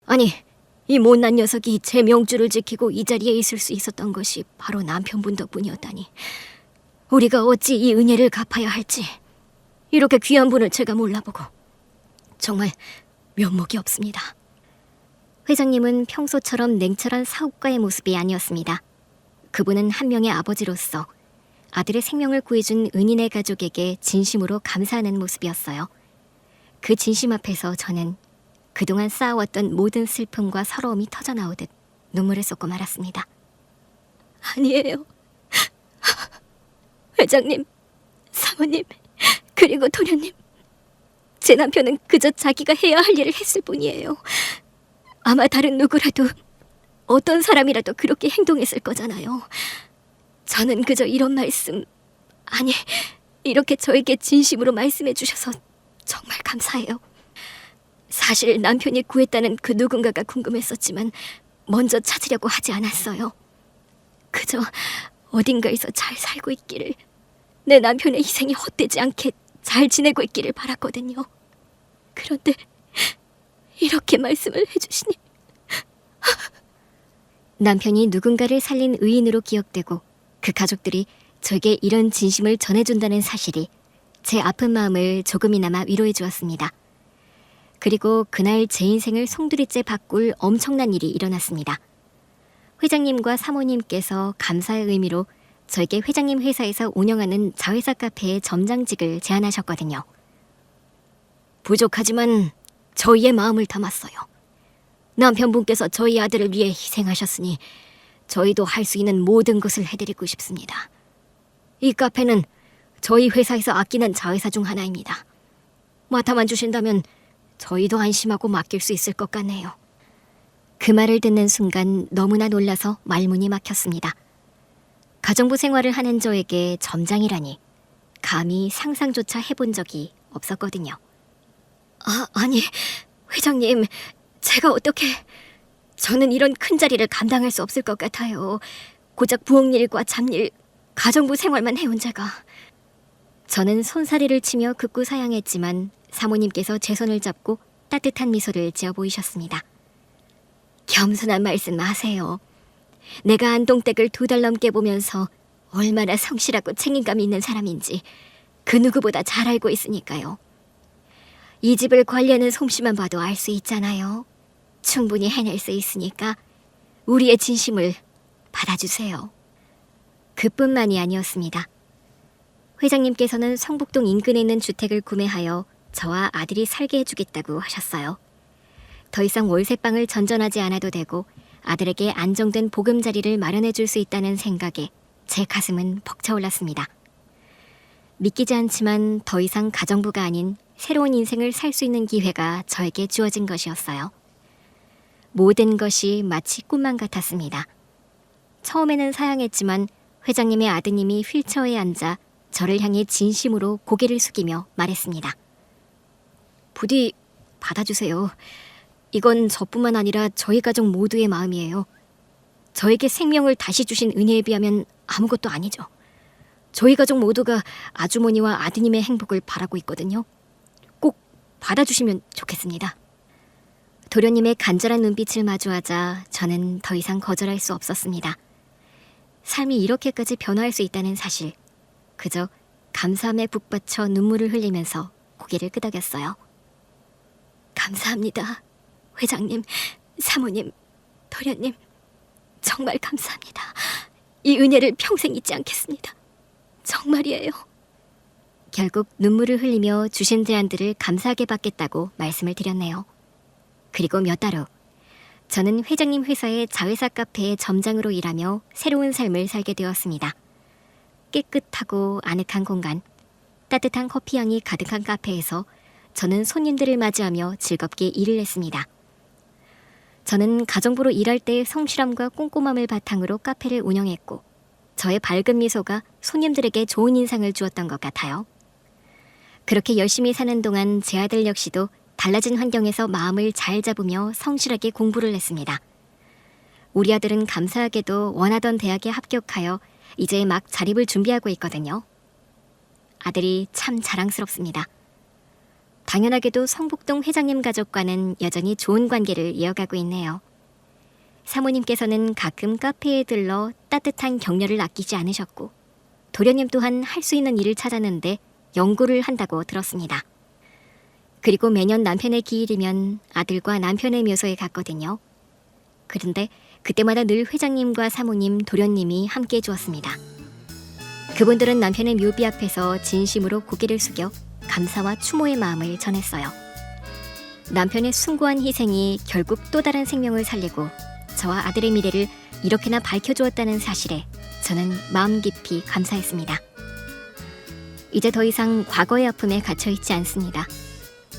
[SPEAKER 1] 아니 이 못난 녀석이 제 명주를 지키고 이 자리에 있을 수 있었던 것이 바로 남편분 덕분이었다니 우리가 어찌 이 은혜를 갚아야 할지 이렇게 귀한 분을 제가 몰라보고 정말 면목이 없습니다. 회장님은 평소처럼 냉철한 사업가의 모습이 아니었습니다. 그분은 한 명의 아버지로서 아들의 생명을 구해준 은인의 가족에게 진심으로 감사하는 모습이었어요. 그 진심 앞에서 저는 그동안 쌓아왔던 모든 슬픔과 서러움이 터져나오듯 눈물을 쏟고 말았습니다. 아니에요. 회장님, 사모님, 그리고 도련님. 제 남편은 그저 자기가 해야 할 일을 했을 뿐이에요. 아마 다른 누구라도, 어떤 사람이라도 그렇게 행동했을 거잖아요. 저는 그저 이런 말씀, 아니, 이렇게 저에게 진심으로 말씀해 주셔서 정말 감사해요. 사실 남편이 구했다는 그 누군가가 궁금했었지만 먼저 찾으려고 하지 않았어요. 그저 어딘가에서 잘 살고 있기를, 내 남편의 희생이 헛되지 않게 잘 지내고 있기를 바랐거든요. 그런데 이렇게 말씀을 해주시니 남편이 누군가를 살린 의인으로 기억되고 그 가족들이 저에게 이런 진심을 전해준다는 사실이 제 아픈 마음을 조금이나마 위로해 주었습니다. 그리고 그날 제 인생을 송두리째 바꿀 엄청난 일이 일어났습니다. 회장님과 사모님께서 감사의 의미로 저에게 회장님 회사에서 운영하는 자회사 카페의 점장직을 제안하셨거든요. 부족하지만 저희의 마음을 담았어요. 남편분께서 저희 아들을 위해 희생하셨으니 저희도 할 수 있는 모든 것을 해드리고 싶습니다. 이 카페는 저희 회사에서 아끼는 자회사 중 하나입니다. 맡아만 주신다면 저희도 안심하고 맡길 수 있을 것 같네요. 그 말을 듣는 순간 너무나 놀라서 말문이 막혔습니다. 가정부 생활을 하는 저에게 점장이라니 감히 상상조차 해본 적이 없었거든요. 아니, 회장님, 제가 어떻게... 저는 이런 큰 자리를 감당할 수 없을 것 같아요. 고작 부엌일과 잡일, 가정부 생활만 해온 제가. 저는 손사래를 치며 극구 사양했지만 사모님께서 제 손을 잡고 따뜻한 미소를 지어 보이셨습니다. 겸손한 말씀 마세요. 내가 안동댁을 2달 넘게 보면서 얼마나 성실하고 책임감 있는 사람인지 그 누구보다 잘 알고 있으니까요. 이 집을 관리하는 솜씨만 봐도 알 수 있잖아요. 충분히 해낼 수 있으니까 우리의 진심을 받아주세요. 그뿐만이 아니었습니다. 회장님께서는 성북동 인근에 있는 주택을 구매하여 저와 아들이 살게 해주겠다고 하셨어요. 더 이상 월세방을 전전하지 않아도 되고 아들에게 안정된 보금자리를 마련해 줄 수 있다는 생각에 제 가슴은 벅차올랐습니다. 믿기지 않지만 더 이상 가정부가 아닌 새로운 인생을 살 수 있는 기회가 저에게 주어진 것이었어요. 모든 것이 마치 꿈만 같았습니다. 처음에는 사양했지만 회장님의 아드님이 휠체어에 앉아 저를 향해 진심으로 고개를 숙이며 말했습니다. 부디 받아주세요. 이건 저뿐만 아니라 저희 가족 모두의 마음이에요. 저에게 생명을 다시 주신 은혜에 비하면 아무것도 아니죠. 저희 가족 모두가 아주머니와 아드님의 행복을 바라고 있거든요. 꼭 받아주시면 좋겠습니다. 도련님의 간절한 눈빛을 마주하자 저는 더 이상 거절할 수 없었습니다. 삶이 이렇게까지 변화할 수 있다는 사실, 그저 감사함에 북받쳐 눈물을 흘리면서 고개를 끄덕였어요. 감사합니다. 회장님, 사모님, 도련님, 정말 감사합니다. 이 은혜를 평생 잊지 않겠습니다. 정말이에요. 결국 눈물을 흘리며 주신 제안들을 감사하게 받겠다고 말씀을 드렸네요. 그리고 몇 달 후, 저는 회장님 회사의 자회사 카페의 점장으로 일하며 새로운 삶을 살게 되었습니다. 깨끗하고 아늑한 공간, 따뜻한 커피향이 가득한 카페에서 저는 손님들을 맞이하며 즐겁게 일을 했습니다. 저는 가정부로 일할 때의 성실함과 꼼꼼함을 바탕으로 카페를 운영했고 저의 밝은 미소가 손님들에게 좋은 인상을 주었던 것 같아요. 그렇게 열심히 사는 동안 제 아들 역시도 달라진 환경에서 마음을 잘 잡으며 성실하게 공부를 했습니다. 우리 아들은 감사하게도 원하던 대학에 합격하여 이제 막 자립을 준비하고 있거든요. 아들이 참 자랑스럽습니다. 당연하게도 성북동 회장님 가족과는 여전히 좋은 관계를 이어가고 있네요. 사모님께서는 가끔 카페에 들러 따뜻한 격려를 아끼지 않으셨고 도련님 또한 할 수 있는 일을 찾았는데 연구를 한다고 들었습니다. 그리고 매년 남편의 기일이면 아들과 남편의 묘소에 갔거든요. 그런데 그때마다 늘 회장님과 사모님, 도련님이 함께해 주었습니다. 그분들은 남편의 묘비 앞에서 진심으로 고개를 숙여 감사와 추모의 마음을 전했어요. 남편의 숭고한 희생이 결국 또 다른 생명을 살리고 저와 아들의 미래를 이렇게나 밝혀주었다는 사실에 저는 마음 깊이 감사했습니다. 이제 더 이상 과거의 아픔에 갇혀있지 않습니다.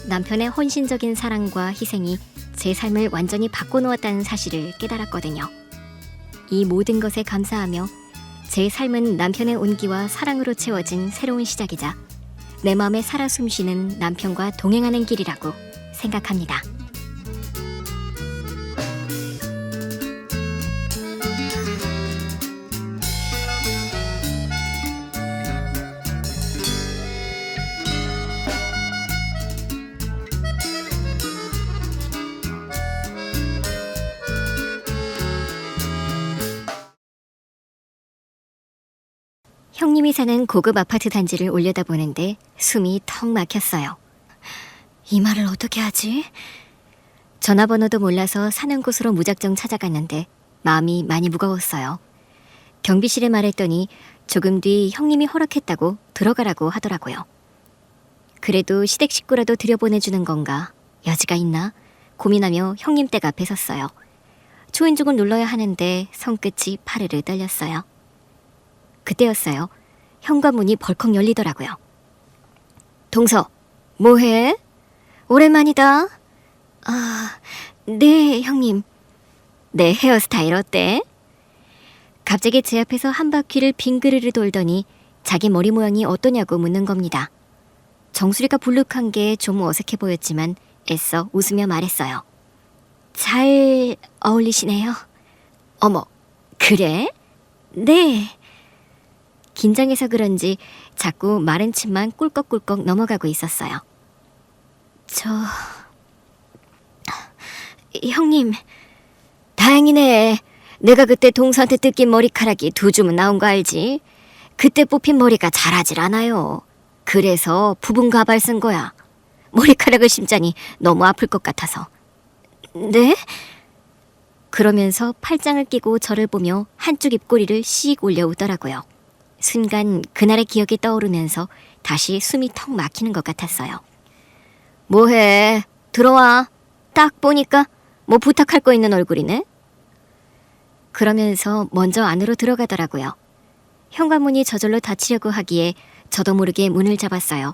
[SPEAKER 1] 남편의 헌신적인 사랑과 희생이 제 삶을 완전히 바꿔놓았다는 사실을 깨달았거든요. 이 모든 것에 감사하며 제 삶은 남편의 온기와 사랑으로 채워진 새로운 시작이자 내 마음에 살아 숨쉬는 남편과 동행하는 길이라고 생각합니다. 형님이 사는 고급 아파트 단지를 올려다보는데 숨이 턱 막혔어요. 이 말을 어떻게 하지? 전화번호도 몰라서 사는 곳으로 무작정 찾아갔는데 마음이 많이 무거웠어요. 경비실에 말했더니 조금 뒤 형님이 허락했다고 들어가라고 하더라고요. 그래도 시댁 식구라도 들여보내주는 건가 여지가 있나 고민하며 형님 댁 앞에 섰어요. 초인종을 눌러야 하는데 손끝이 파르르 떨렸어요. 그때였어요. 현관문이 벌컥 열리더라고요. 동서, 뭐해? 오랜만이다. 아, 네, 형님. 내 헤어스타일 어때? 갑자기 제 앞에서 한 바퀴를 빙그르르 돌더니 자기 머리 모양이 어떠냐고 묻는 겁니다. 정수리가 불룩한 게 좀 어색해 보였지만 애써 웃으며 말했어요. 잘 어울리시네요. 어머, 그래? 네. 긴장해서 그런지 자꾸 마른 침만 꿀꺽꿀꺽 넘어가고 있었어요. 형님, 다행이네. 내가 그때 동서한테 뜯긴 머리카락이 2줌은 나온 거 알지? 그때 뽑힌 머리가 자라질 않아요. 그래서 부분 가발 쓴 거야. 머리카락을 심자니 너무 아플 것 같아서. 네? 그러면서 팔짱을 끼고 저를 보며 한쪽 입꼬리를 씩 올려 웃더라고요. 순간 그날의 기억이 떠오르면서 다시 숨이 턱 막히는 것 같았어요. 뭐해? 들어와. 딱 보니까 뭐 부탁할 거 있는 얼굴이네? 그러면서 먼저 안으로 들어가더라고요. 현관문이 저절로 닫히려고 하기에 저도 모르게 문을 잡았어요.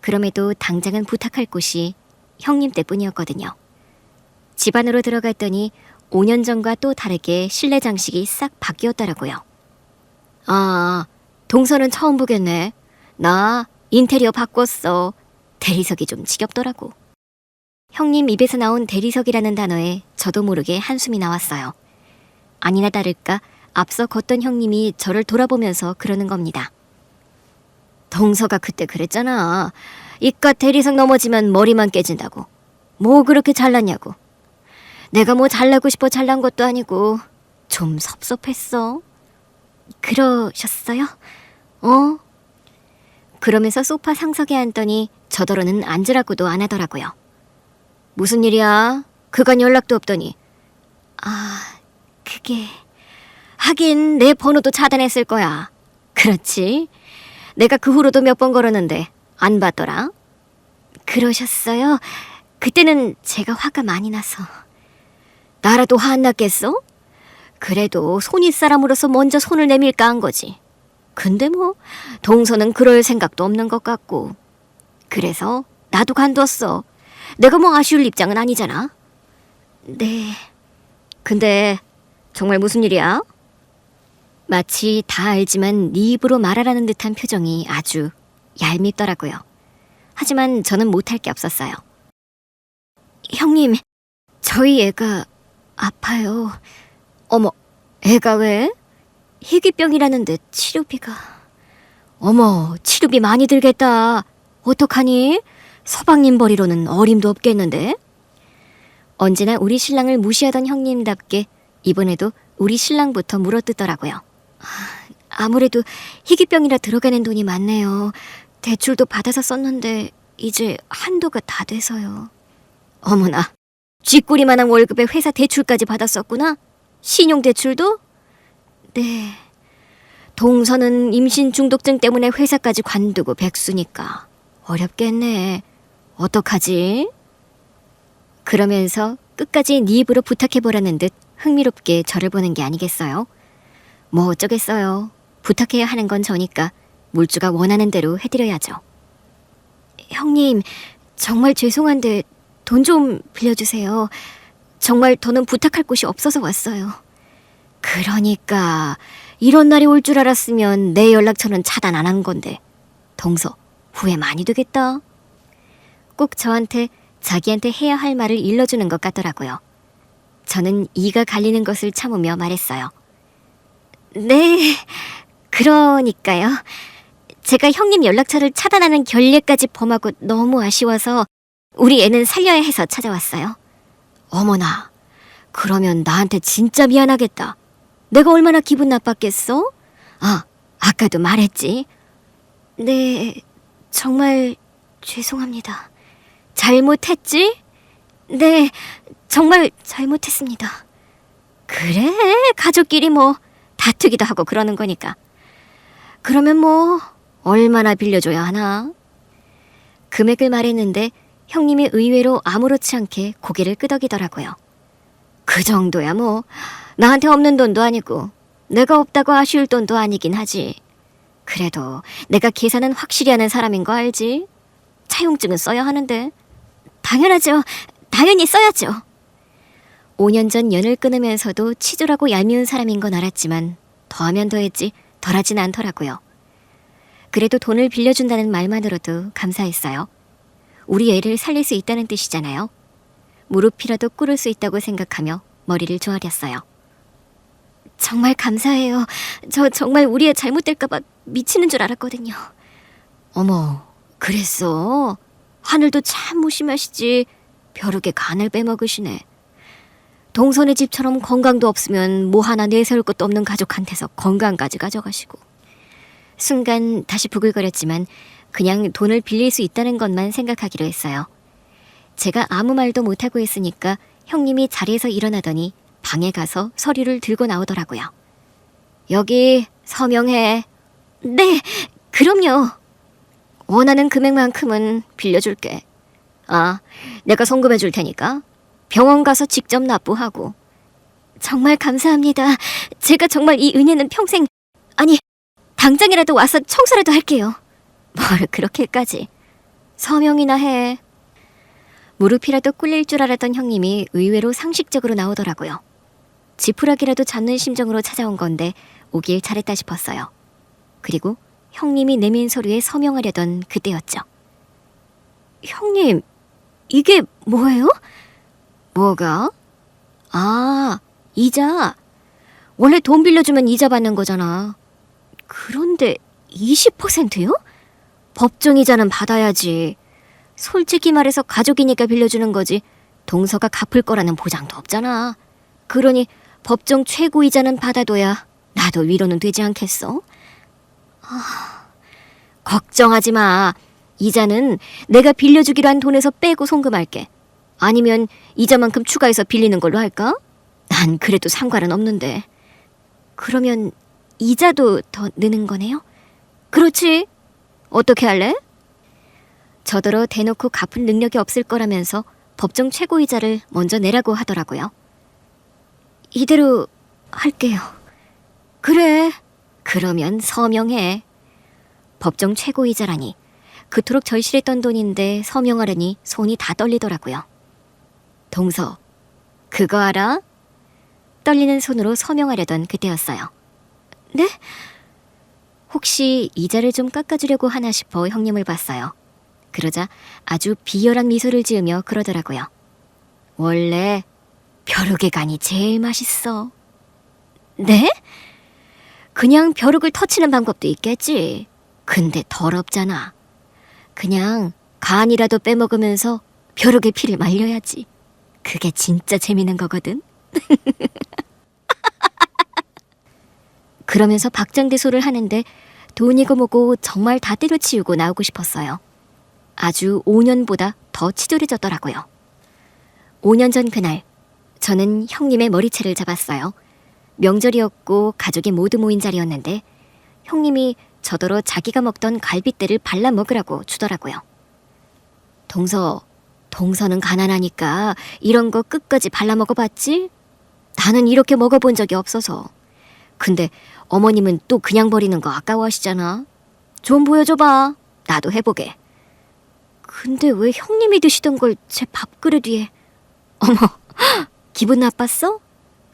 [SPEAKER 1] 그럼에도 당장은 부탁할 곳이 형님 때뿐이었거든요. 집 안으로 들어갔더니 5년 전과 또 다르게 실내 장식이 싹 바뀌었더라고요. 아, 동서는 처음 보겠네. 나 인테리어 바꿨어. 대리석이 좀 지겹더라고. 형님 입에서 나온 대리석이라는 단어에 저도 모르게 한숨이 나왔어요. 아니나 다를까 앞서 걷던 형님이 저를 돌아보면서 그러는 겁니다. 동서가 그때 그랬잖아. 이깟 대리석 넘어지면 머리만 깨진다고. 뭐 그렇게 잘났냐고. 내가 뭐 잘나고 싶어 잘난 것도 아니고 좀 섭섭했어. 그러셨어요? 그러면서 소파 상석에 앉더니 저더러는 앉으라고도 안 하더라고요. 무슨 일이야? 그간 연락도 없더니. 아, 그게... 하긴 내 번호도 차단했을 거야. 그렇지? 내가 그 후로도 몇 번 걸었는데 안 받더라. 그러셨어요? 그때는 제가 화가 많이 나서. 나라도 화 안 났겠어? 그래도 손윗사람으로서 먼저 손을 내밀까 한 거지. 근데 뭐 동서는 그럴 생각도 없는 것 같고. 그래서 나도 간뒀어. 내가 뭐 아쉬울 입장은 아니잖아. 네. 근데 정말 무슨 일이야? 마치 다 알지만 네 입으로 말하라는 듯한 표정이 아주 얄밉더라고요. 하지만 저는 못할 게 없었어요. 형님, 저희 애가 아파요. 어머, 애가 왜? 희귀병이라는데 치료비가... 어머, 치료비 많이 들겠다. 어떡하니? 서방님 벌이로는 어림도 없겠는데? 언제나 우리 신랑을 무시하던 형님답게 이번에도 우리 신랑부터 물어뜯더라고요. 아무래도 희귀병이라 들어가는 돈이 많네요. 대출도 받아서 썼는데 이제 한도가 다 돼서요. 어머나, 쥐꼬리만한 월급에 회사 대출까지 받았었구나? 신용대출도? 네. 동서는 임신 중독증 때문에 회사까지 관두고 백수니까 어렵겠네. 어떡하지? 그러면서 끝까지 네 입으로 부탁해보라는 듯 흥미롭게 저를 보는 게 아니겠어요? 뭐 어쩌겠어요. 부탁해야 하는 건 저니까 물주가 원하는 대로 해드려야죠. 형님, 정말 죄송한데 돈 좀 빌려주세요. 정말 더는 부탁할 곳이 없어서 왔어요. 그러니까 이런 날이 올 줄 알았으면 내 연락처는 차단 안 한 건데. 동서, 후회 많이 되겠다. 꼭 저한테 자기한테 해야 할 말을 일러주는 것 같더라고요. 저는 이가 갈리는 것을 참으며 말했어요. 네, 그러니까요. 제가 형님 연락처를 차단하는 결례까지 범하고 너무 아쉬워서 우리 애는 살려야 해서 찾아왔어요. 어머나, 그러면 나한테 진짜 미안하겠다. 내가 얼마나 기분 나빴겠어? 아, 아까도 말했지. 네, 정말 죄송합니다. 잘못했지? 네, 정말 잘못했습니다. 그래, 가족끼리 뭐 다투기도 하고 그러는 거니까. 그러면 뭐 얼마나 빌려줘야 하나? 금액을 말했는데 형님이 의외로 아무렇지 않게 고개를 끄덕이더라고요. 그 정도야 뭐. 나한테 없는 돈도 아니고 내가 없다고 아쉬울 돈도 아니긴 하지. 그래도 내가 계산은 확실히 하는 사람인 거 알지? 차용증은 써야 하는데. 당연하죠. 당연히 써야죠. 5년 전 연을 끊으면서도 치졸하고 얄미운 사람인 건 알았지만 더하면 더했지 덜하진 않더라고요. 그래도 돈을 빌려준다는 말만으로도 감사했어요. 우리 애를 살릴 수 있다는 뜻이잖아요. 무릎이라도 꿇을 수 있다고 생각하며 머리를 조아렸어요. 정말 감사해요. 저 정말 우리 애 잘못될까봐 미치는 줄 알았거든요. 어머, 그랬어? 하늘도 참 무심하시지. 벼룩의 간을 빼먹으시네. 동선의 집처럼 건강도 없으면 뭐 하나 내세울 것도 없는 가족한테서 건강까지 가져가시고. 순간 다시 부글거렸지만 그냥 돈을 빌릴 수 있다는 것만 생각하기로 했어요. 제가 아무 말도 못하고 있으니까 형님이 자리에서 일어나더니 방에 가서 서류를 들고 나오더라고요. 여기 서명해. 네, 그럼요. 원하는 금액만큼은 빌려줄게. 아, 내가 송금해 줄 테니까 병원 가서 직접 납부하고. 정말 감사합니다. 제가 정말 이 은혜는 평생, 아니, 당장이라도 와서 청소라도 할게요. 뭘 그렇게까지. 서명이나 해. 무릎이라도 꿇릴 줄 알았던 형님이 의외로 상식적으로 나오더라고요. 지푸라기라도 잡는 심정으로 찾아온 건데 오길 잘했다 싶었어요. 그리고 형님이 내민 서류에 서명하려던 그때였죠. 형님, 이게 뭐예요? 뭐가? 아, 이자. 원래 돈 빌려주면 이자 받는 거잖아. 그런데 20%요? 법정 이자는 받아야지. 솔직히 말해서 가족이니까 빌려주는 거지 동서가 갚을 거라는 보장도 없잖아. 그러니 법정 최고 이자는 받아둬야 나도 위로는 되지 않겠어? 걱정하지 마. 이자는 내가 빌려주기로 한 돈에서 빼고 송금할게. 아니면 이자만큼 추가해서 빌리는 걸로 할까? 난 그래도 상관은 없는데. 그러면 이자도 더 느는 거네요? 그렇지. 어떻게 할래? 저더러 대놓고 갚을 능력이 없을 거라면서 법정 최고이자를 먼저 내라고 하더라고요. 이대로 할게요. 그래. 그러면 서명해. 법정 최고이자라니. 그토록 절실했던 돈인데 서명하려니 손이 다 떨리더라고요. 동서, 그거 알아? 떨리는 손으로 서명하려던 그때였어요. 네? 혹시 이자를 좀 깎아주려고 하나 싶어 형님을 봤어요. 그러자 아주 비열한 미소를 지으며 그러더라고요. 원래 벼룩의 간이 제일 맛있어. 네? 그냥 벼룩을 터치는 방법도 있겠지. 근데 더럽잖아. 그냥 간이라도 빼먹으면서 벼룩의 피를 말려야지. 그게 진짜 재밌는 거거든. 그러면서 박장대소를 하는데 돈이고 뭐고 정말 다 때려치우고 나오고 싶었어요. 아주 5년보다 더 치졸해졌더라고요. 5년 전 그날, 저는 형님의 머리채를 잡았어요. 명절이었고 가족이 모두 모인 자리였는데 형님이 저더러 자기가 먹던 갈빗대를 발라 먹으라고 주더라고요. 동서는 가난하니까 이런 거 끝까지 발라 먹어봤지? 나는 이렇게 먹어본 적이 없어서. 근데 어머님은 또 그냥 버리는 거 아까워하시잖아. 좀 보여줘봐. 나도 해보게. 근데 왜 형님이 드시던 걸 제 밥그릇 위에. 어머, 기분 나빴어?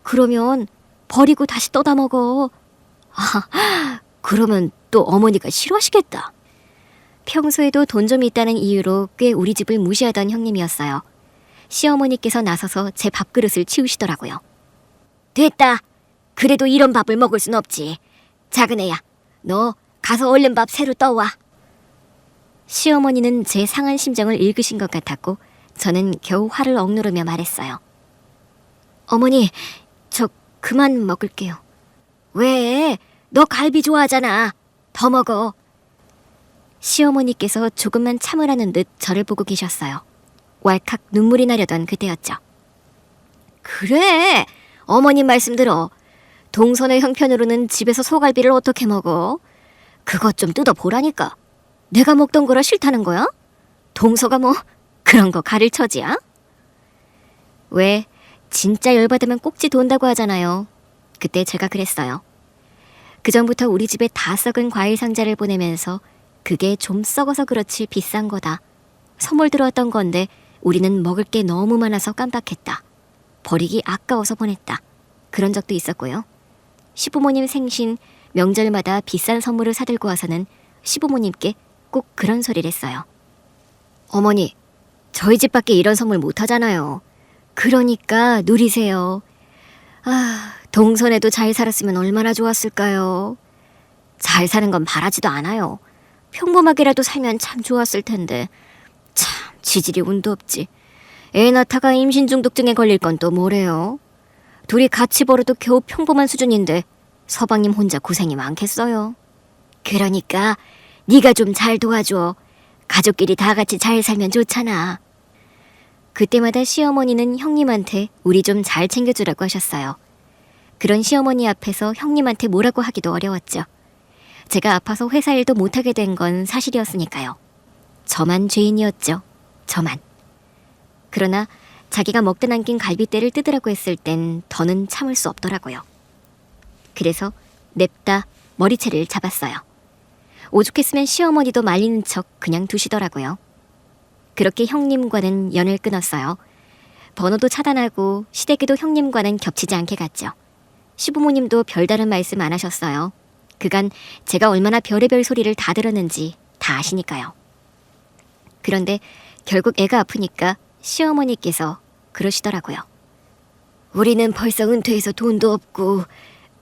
[SPEAKER 1] 그러면 버리고 다시 떠다 먹어. 아, 그러면 또 어머니가 싫어하시겠다. 평소에도 돈 좀 있다는 이유로 꽤 우리 집을 무시하던 형님이었어요. 시어머니께서 나서서 제 밥그릇을 치우시더라고요. 됐다. 그래도 이런 밥을 먹을 순 없지. 작은 애야, 너 가서 얼른 밥 새로 떠와. 시어머니는 제 상한 심정을 읽으신 것 같았고 저는 겨우 화를 억누르며 말했어요. 어머니, 저 그만 먹을게요. 왜? 너 갈비 좋아하잖아. 더 먹어. 시어머니께서 조금만 참으라는 듯 저를 보고 계셨어요. 왈칵 눈물이 나려던 그때였죠. 그래, 어머님 말씀 들어. 동선의 형편으로는 집에서 소갈비를 어떻게 먹어? 그것 좀 뜯어보라니까. 내가 먹던 거라 싫다는 거야? 동서가 뭐 그런 거 가릴 처지야? 왜 진짜 열받으면 꼭지 돈다고 하잖아요. 그때 제가 그랬어요. 그전부터 우리 집에 다 썩은 과일 상자를 보내면서 그게 좀 썩어서 그렇지 비싼 거다. 선물 들어왔던 건데 우리는 먹을 게 너무 많아서 깜빡했다. 버리기 아까워서 보냈다. 그런 적도 있었고요. 시부모님 생신, 명절마다 비싼 선물을 사들고 와서는 시부모님께 꼭 그런 소리를 했어요. 어머니, 저희 집밖에 이런 선물 못 하잖아요. 그러니까 누리세요. 아, 동선에도 잘 살았으면 얼마나 좋았을까요? 잘 사는 건 바라지도 않아요. 평범하게라도 살면 참 좋았을 텐데. 참, 지질이 운도 없지. 애 낳다가 임신 중독증에 걸릴 건 또 뭐래요? 둘이 같이 벌어도 겨우 평범한 수준인데 서방님 혼자 고생이 많겠어요. 그러니까 네가 좀 잘 도와줘. 가족끼리 다 같이 잘 살면 좋잖아. 그때마다 시어머니는 형님한테 우리 좀 잘 챙겨주라고 하셨어요. 그런 시어머니 앞에서 형님한테 뭐라고 하기도 어려웠죠. 제가 아파서 회사 일도 못하게 된 건 사실이었으니까요. 저만 죄인이었죠. 저만. 그러나 자기가 먹다 남긴 갈비대를 뜯으라고 했을 땐 더는 참을 수 없더라고요. 그래서 냅다 머리채를 잡았어요. 오죽했으면 시어머니도 말리는 척 그냥 두시더라고요. 그렇게 형님과는 연을 끊었어요. 번호도 차단하고 시댁에도 형님과는 겹치지 않게 갔죠. 시부모님도 별다른 말씀 안 하셨어요. 그간 제가 얼마나 별의별 소리를 다 들었는지 다 아시니까요. 그런데 결국 애가 아프니까 시어머니께서 그러시더라고요. 우리는 벌써 은퇴해서 돈도 없고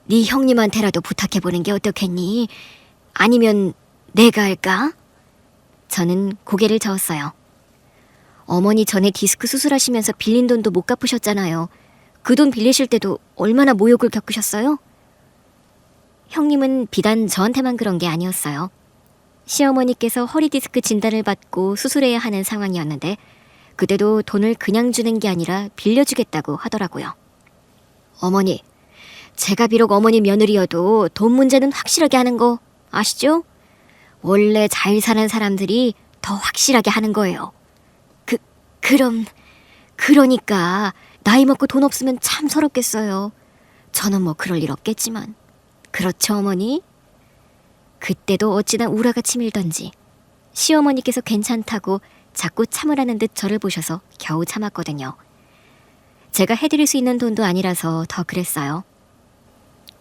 [SPEAKER 1] 네 형님한테라도 부탁해보는 게 어떻겠니? 아니면 내가 할까? 저는 고개를 저었어요. 어머니 전에 디스크 수술하시면서 빌린 돈도 못 갚으셨잖아요. 그 돈 빌리실 때도 얼마나 모욕을 겪으셨어요? 형님은 비단 저한테만 그런 게 아니었어요. 시어머니께서 허리 디스크 진단을 받고 수술해야 하는 상황이었는데 그때도 돈을 그냥 주는 게 아니라 빌려주겠다고 하더라고요. 어머니, 제가 비록 어머니 며느리여도 돈 문제는 확실하게 하는 거 아시죠? 원래 잘 사는 사람들이 더 확실하게 하는 거예요. 그러니까 나이 먹고 돈 없으면 참 서럽겠어요. 저는 뭐 그럴 일 없겠지만. 그렇죠, 어머니? 그때도 어찌나 우라가 치밀던지 시어머니께서 괜찮다고 자꾸 참으라는 듯 저를 보셔서 겨우 참았거든요. 제가 해드릴 수 있는 돈도 아니라서 더 그랬어요.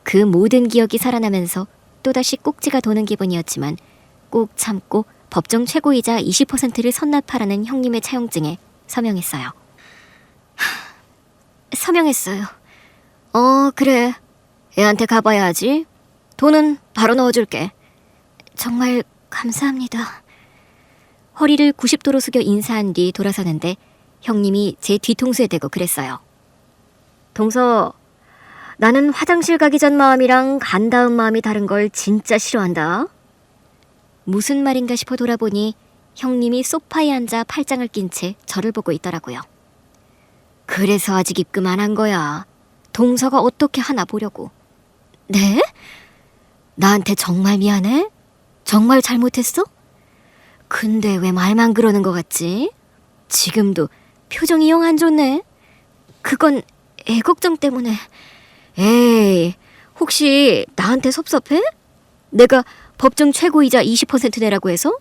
[SPEAKER 1] 그 모든 기억이 살아나면서 또다시 꼭지가 도는 기분이었지만 꼭 참고 법정 최고이자 20%를 선납하라는 형님의 차용증에 서명했어요. 서명했어요. 그래. 애한테 가봐야 하지. 돈은 바로 넣어줄게. 정말 감사합니다. 허리를 90도로 숙여 인사한 뒤 돌아서는데 형님이 제 뒤통수에 대고 그랬어요. 동서, 나는 화장실 가기 전 마음이랑 간 다음 마음이 다른 걸 진짜 싫어한다. 무슨 말인가 싶어 돌아보니 형님이 소파에 앉아 팔짱을 낀 채 저를 보고 있더라고요. 그래서 아직 입금 안 한 거야. 동서가 어떻게 하나 보려고. 네? 나한테 정말 미안해? 정말 잘못했어? 근데 왜 말만 그러는 것 같지? 지금도 표정이 영 안 좋네. 그건 애 걱정 때문에. 에이, 혹시 나한테 섭섭해? 내가 법정 최고이자 20% 내라고 해서?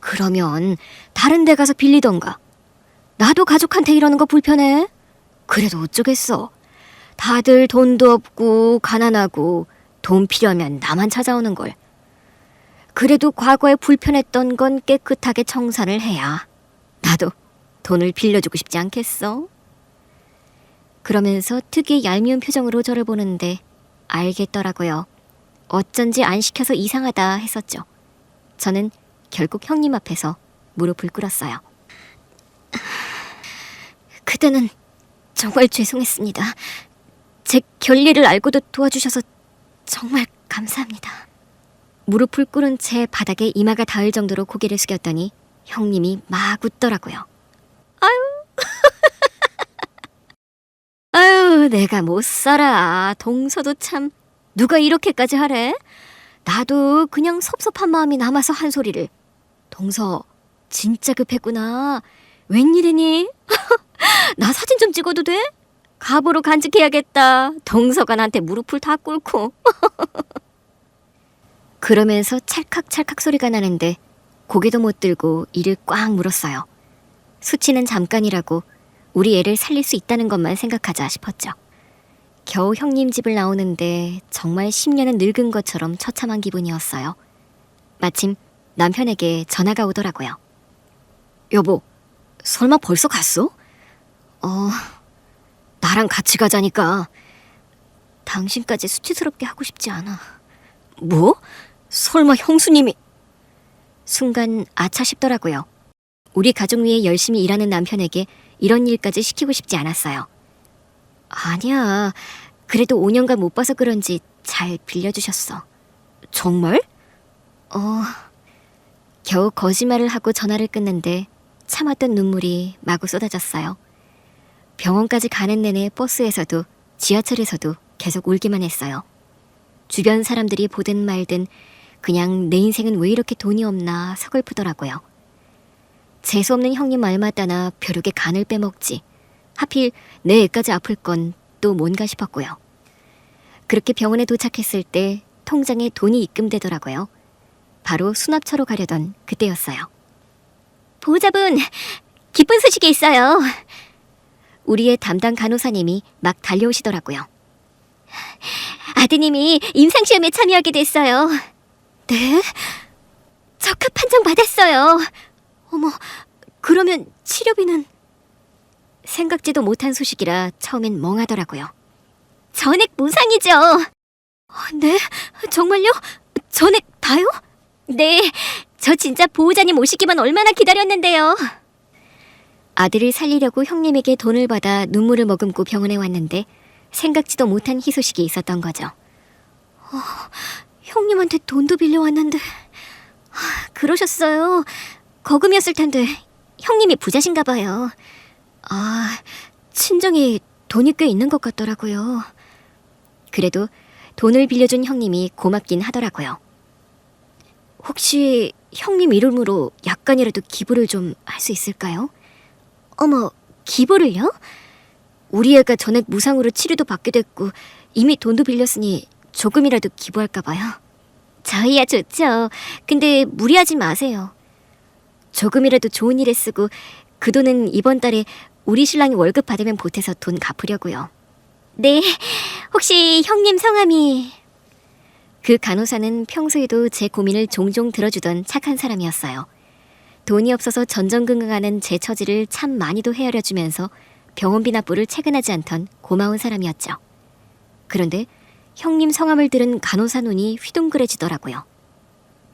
[SPEAKER 1] 그러면 다른 데 가서 빌리던가. 나도 가족한테 이러는 거 불편해. 그래도 어쩌겠어. 다들 돈도 없고 가난하고 돈 필요하면 나만 찾아오는 걸. 그래도 과거에 불편했던 건 깨끗하게 청산을 해야 나도 돈을 빌려주고 싶지 않겠어? 그러면서 특유의 얄미운 표정으로 저를 보는데 알겠더라고요. 어쩐지 안 시켜서 이상하다 했었죠. 저는 결국 형님 앞에서 무릎을 꿇었어요. 그때는 정말 죄송했습니다. 제 결례를 알고도 도와주셔서 정말 감사합니다. 무릎을 꿇은 채 바닥에 이마가 닿을 정도로 고개를 숙였더니 형님이 막 웃더라고요. 아유, 내가 못 살아. 동서도 참 누가 이렇게까지 하래? 나도 그냥 섭섭한 마음이 남아서 한 소리를. 동서 진짜 급했구나. 웬일이니? 나 사진 좀 찍어도 돼? 갑으로 간직해야겠다. 동서가 나한테 무릎을 다 꿇고. 그러면서 찰칵찰칵 소리가 나는데 고개도 못 들고 이를 꽉 물었어요. 수치는 잠깐이라고 우리 애를 살릴 수 있다는 것만 생각하자 싶었죠. 겨우 형님 집을 나오는데 정말 10년은 늙은 것처럼 처참한 기분이었어요. 마침 남편에게 전화가 오더라고요. 여보, 설마 벌써 갔어? 나랑 같이 가자니까. 당신까지 수치스럽게 하고 싶지 않아. 뭐? 설마 형수님이... 순간 아차 싶더라고요. 우리 가족 위해 열심히 일하는 남편에게 이런 일까지 시키고 싶지 않았어요. 아니야. 그래도 5년간 못 봐서 그런지 잘 빌려주셨어. 정말? 겨우 거짓말을 하고 전화를 끊는데 참았던 눈물이 마구 쏟아졌어요. 병원까지 가는 내내 버스에서도 지하철에서도 계속 울기만 했어요. 주변 사람들이 보든 말든 그냥 내 인생은 왜 이렇게 돈이 없나 서글프더라고요. 재수없는 형님 말마다나 벼룩의 간을 빼먹지. 하필 내 애까지 아플 건 또 뭔가 싶었고요. 그렇게 병원에 도착했을 때 통장에 돈이 입금되더라고요. 바로 수납처로 가려던 그때였어요. 보호자분, 기쁜 소식이 있어요. 우리의 담당 간호사님이 막 달려오시더라고요. 아드님이 임상시험에 참여하게 됐어요. 네? 적합 판정 받았어요. 어머, 그러면 치료비는? 생각지도 못한 소식이라 처음엔 멍하더라고요. 전액 무상이죠. 네? 정말요? 전액 다요? 네, 저 진짜 보호자님 오시기만 얼마나 기다렸는데요. 아들을 살리려고 형님에게 돈을 받아 눈물을 머금고 병원에 왔는데 생각지도 못한 희소식이 있었던 거죠. 형님한테 돈도 빌려왔는데... 그러셨어요. 거금이었을 텐데 형님이 부자신가 봐요. 친정에 돈이 꽤 있는 것 같더라고요. 그래도 돈을 빌려준 형님이 고맙긴 하더라고요. 혹시 형님 이름으로 약간이라도 기부를 좀 할 수 있을까요? 어머, 기부를요? 우리 애가 전액 무상으로 치료도 받게 됐고 이미 돈도 빌렸으니 조금이라도 기부할까 봐요. 저희야 좋죠. 근데 무리하지 마세요. 조금이라도 좋은 일에 쓰고 그 돈은 이번 달에 우리 신랑이 월급 받으면 보태서 돈 갚으려고요. 네, 혹시 형님 성함이... 그 간호사는 평소에도 제 고민을 종종 들어주던 착한 사람이었어요. 돈이 없어서 전전긍긍하는 제 처지를 참 많이도 헤아려주면서 병원비 납부를 체근하지 않던 고마운 사람이었죠. 그런데 형님 성함을 들은 간호사 눈이 휘둥그레지더라고요.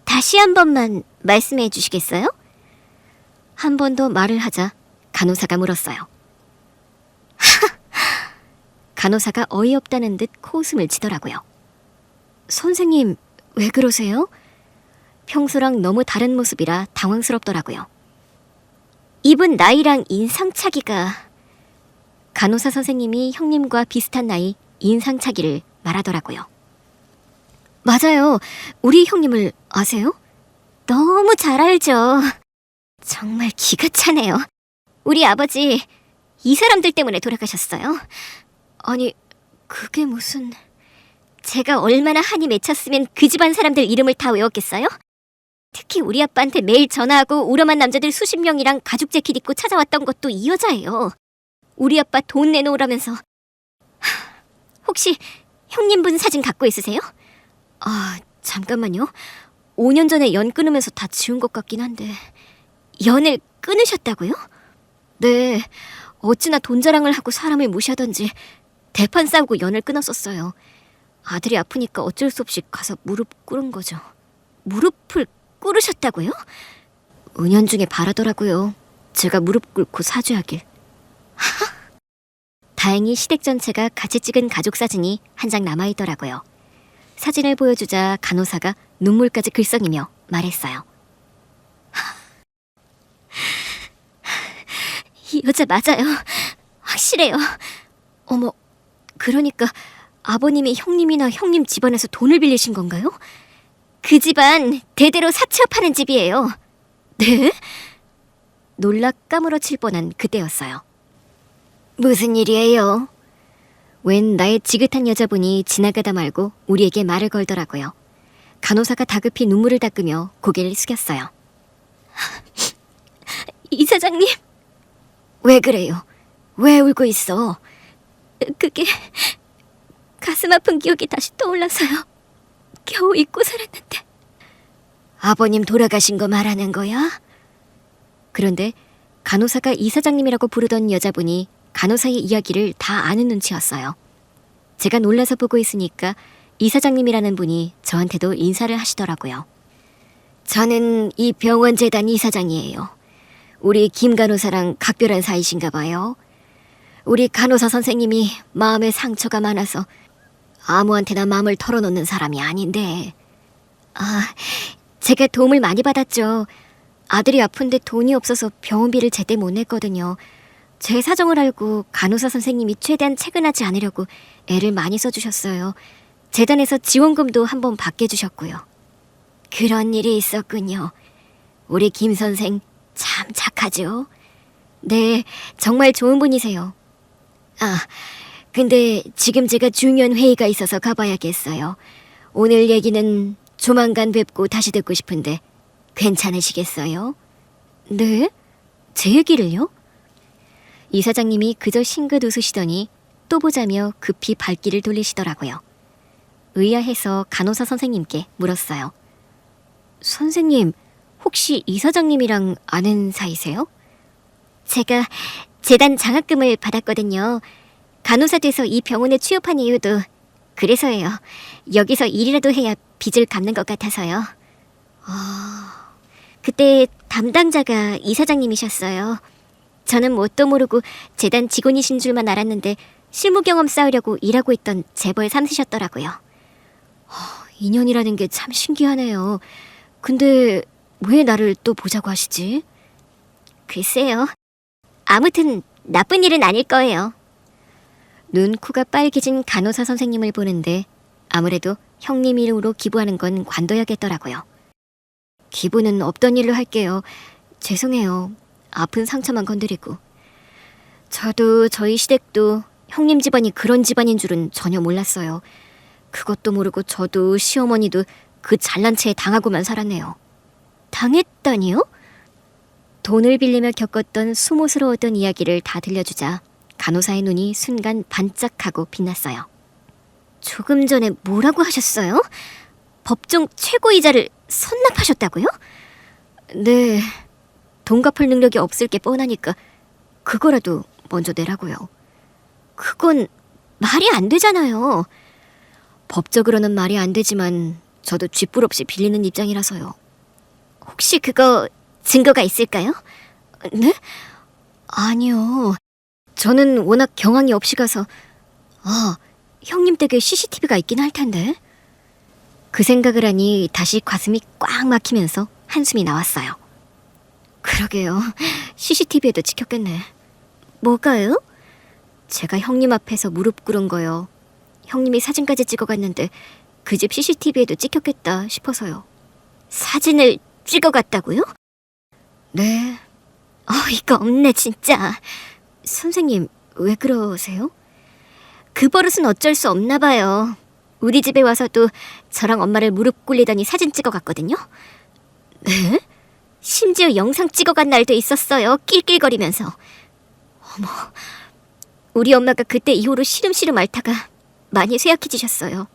[SPEAKER 1] 다시 한 번만 말씀해 주시겠어요? 한 번 더 말을 하자 간호사가 물었어요. 간호사가 어이없다는 듯 코웃음을 치더라고요. 선생님, 왜 그러세요? 평소랑 너무 다른 모습이라 당황스럽더라고요. 이분 나이랑 인상차기가... 간호사 선생님이 형님과 비슷한 나이 인상차기를 말하더라고요. 맞아요. 우리 형님을 아세요? 너무 잘 알죠. 정말 기가 차네요. 우리 아버지 이 사람들 때문에 돌아가셨어요. 아니, 그게 무슨... 제가 얼마나 한이 맺혔으면 그 집안 사람들 이름을 다 외웠겠어요? 특히 우리 아빠한테 매일 전화하고 우람한 남자들 수십 명이랑 가죽 재킷 입고 찾아왔던 것도 이 여자예요. 우리 아빠 돈 내놓으라면서. 혹시 형님분 사진 갖고 있으세요? 잠깐만요. 5년 전에 연 끊으면서 다 지운 것 같긴 한데... 연을 끊으셨다고요? 네, 어찌나 돈 자랑을 하고 사람을 무시하던지 대판 싸우고 연을 끊었었어요. 아들이 아프니까 어쩔 수 없이 가서 무릎 꿇은 거죠. 무릎을 꿇으셨다고요? 은연중에 바라더라고요. 제가 무릎 꿇고 사죄하길. 다행히 시댁 전체가 같이 찍은 가족 사진이 한 장 남아있더라고요. 사진을 보여주자 간호사가 눈물까지 글썽이며 말했어요. 이 여자 맞아요. 확실해요. 어머, 그러니까 아버님이 형님이나 형님 집안에서 돈을 빌리신 건가요? 그 집안 대대로 사채업하는 집이에요. 네? 놀라 까무러칠 뻔한 그때였어요. 무슨 일이에요? 웬 나의 지긋한 여자분이 지나가다 말고 우리에게 말을 걸더라고요. 간호사가 다급히 눈물을 닦으며 고개를 숙였어요. 이사장님, 왜 그래요? 왜 울고 있어? 그게 가슴 아픈 기억이 다시 떠올라서요. 겨우 잊고 살았는데. 아버님 돌아가신 거 말하는 거야? 그런데 간호사가 이사장님이라고 부르던 여자분이 간호사의 이야기를 다 아는 눈치였어요. 제가 놀라서 보고 있으니까 이사장님이라는 분이 저한테도 인사를 하시더라고요. 저는 이 병원 재단 이사장이에요. 우리 김 간호사랑 각별한 사이신가 봐요. 우리 간호사 선생님이 마음에 상처가 많아서 아무한테나 마음을 털어놓는 사람이 아닌데. 제가 도움을 많이 받았죠. 아들이 아픈데 돈이 없어서 병원비를 제때 못 냈거든요. 제 사정을 알고 간호사 선생님이 최대한 체근하지 않으려고 애를 많이 써주셨어요. 재단에서 지원금도 한번 받게 해주셨고요. 그런 일이 있었군요. 우리 김 선생 참 착하죠? 네, 정말 좋은 분이세요. 근데 지금 제가 중요한 회의가 있어서 가봐야겠어요. 오늘 얘기는 조만간 뵙고 다시 듣고 싶은데 괜찮으시겠어요? 네? 제 얘기를요? 이사장님이 그저 싱긋 웃으시더니 또 보자며 급히 발길을 돌리시더라고요. 의아해서 간호사 선생님께 물었어요. 선생님, 혹시 이사장님이랑 아는 사이세요? 제가 재단 장학금을 받았거든요. 간호사 돼서 이 병원에 취업한 이유도 그래서예요. 여기서 일이라도 해야 빚을 갚는 것 같아서요. 그때 담당자가 이사장님이셨어요. 저는 뭣도 모르고 재단 직원이신 줄만 알았는데 실무 경험 쌓으려고 일하고 있던 재벌 3세셨더라고요. 인연이라는 게 참 신기하네요. 근데 왜 나를 또 보자고 하시지? 글쎄요. 아무튼 나쁜 일은 아닐 거예요. 눈, 코가 빨개진 간호사 선생님을 보는데 아무래도 형님 이름으로 기부하는 건 관둬야겠더라고요. 기부는 없던 일로 할게요. 죄송해요. 아픈 상처만 건드리고. 저도 저희 시댁도 형님 집안이 그런 집안인 줄은 전혀 몰랐어요. 그것도 모르고 저도 시어머니도 그 잘난 체에 당하고만 살았네요. 당했다니요? 돈을 빌리며 겪었던 수모스러웠던 이야기를 다 들려주자 간호사의 눈이 순간 반짝하고 빛났어요. 조금 전에 뭐라고 하셨어요? 법정 최고이자를 선납하셨다고요? 네, 돈 갚을 능력이 없을 게 뻔하니까 그거라도 먼저 내라고요. 그건 말이 안 되잖아요. 법적으로는 말이 안 되지만 저도 쥐뿔 없이 빌리는 입장이라서요. 혹시 그거 증거가 있을까요? 네? 아니요. 저는 워낙 경황이 없이 가서. 형님 댁에 CCTV가 있긴 할 텐데. 그 생각을 하니 다시 가슴이 꽉 막히면서 한숨이 나왔어요. 그러게요. CCTV에도 찍혔겠네. 뭐가요? 제가 형님 앞에서 무릎 꿇은 거요. 형님이 사진까지 찍어갔는데 그 집 CCTV에도 찍혔겠다 싶어서요. 사진을 찍어갔다고요? 네. 어이가 없네 진짜. 선생님, 왜 그러세요? 그 버릇은 어쩔 수 없나 봐요. 우리 집에 와서도 저랑 엄마를 무릎 꿇리더니 사진 찍어갔거든요. 네? 심지어 영상 찍어간 날도 있었어요. 낄낄거리면서. 어머, 우리 엄마가 그때 이후로 시름시름 앓다가 많이 쇠약해지셨어요.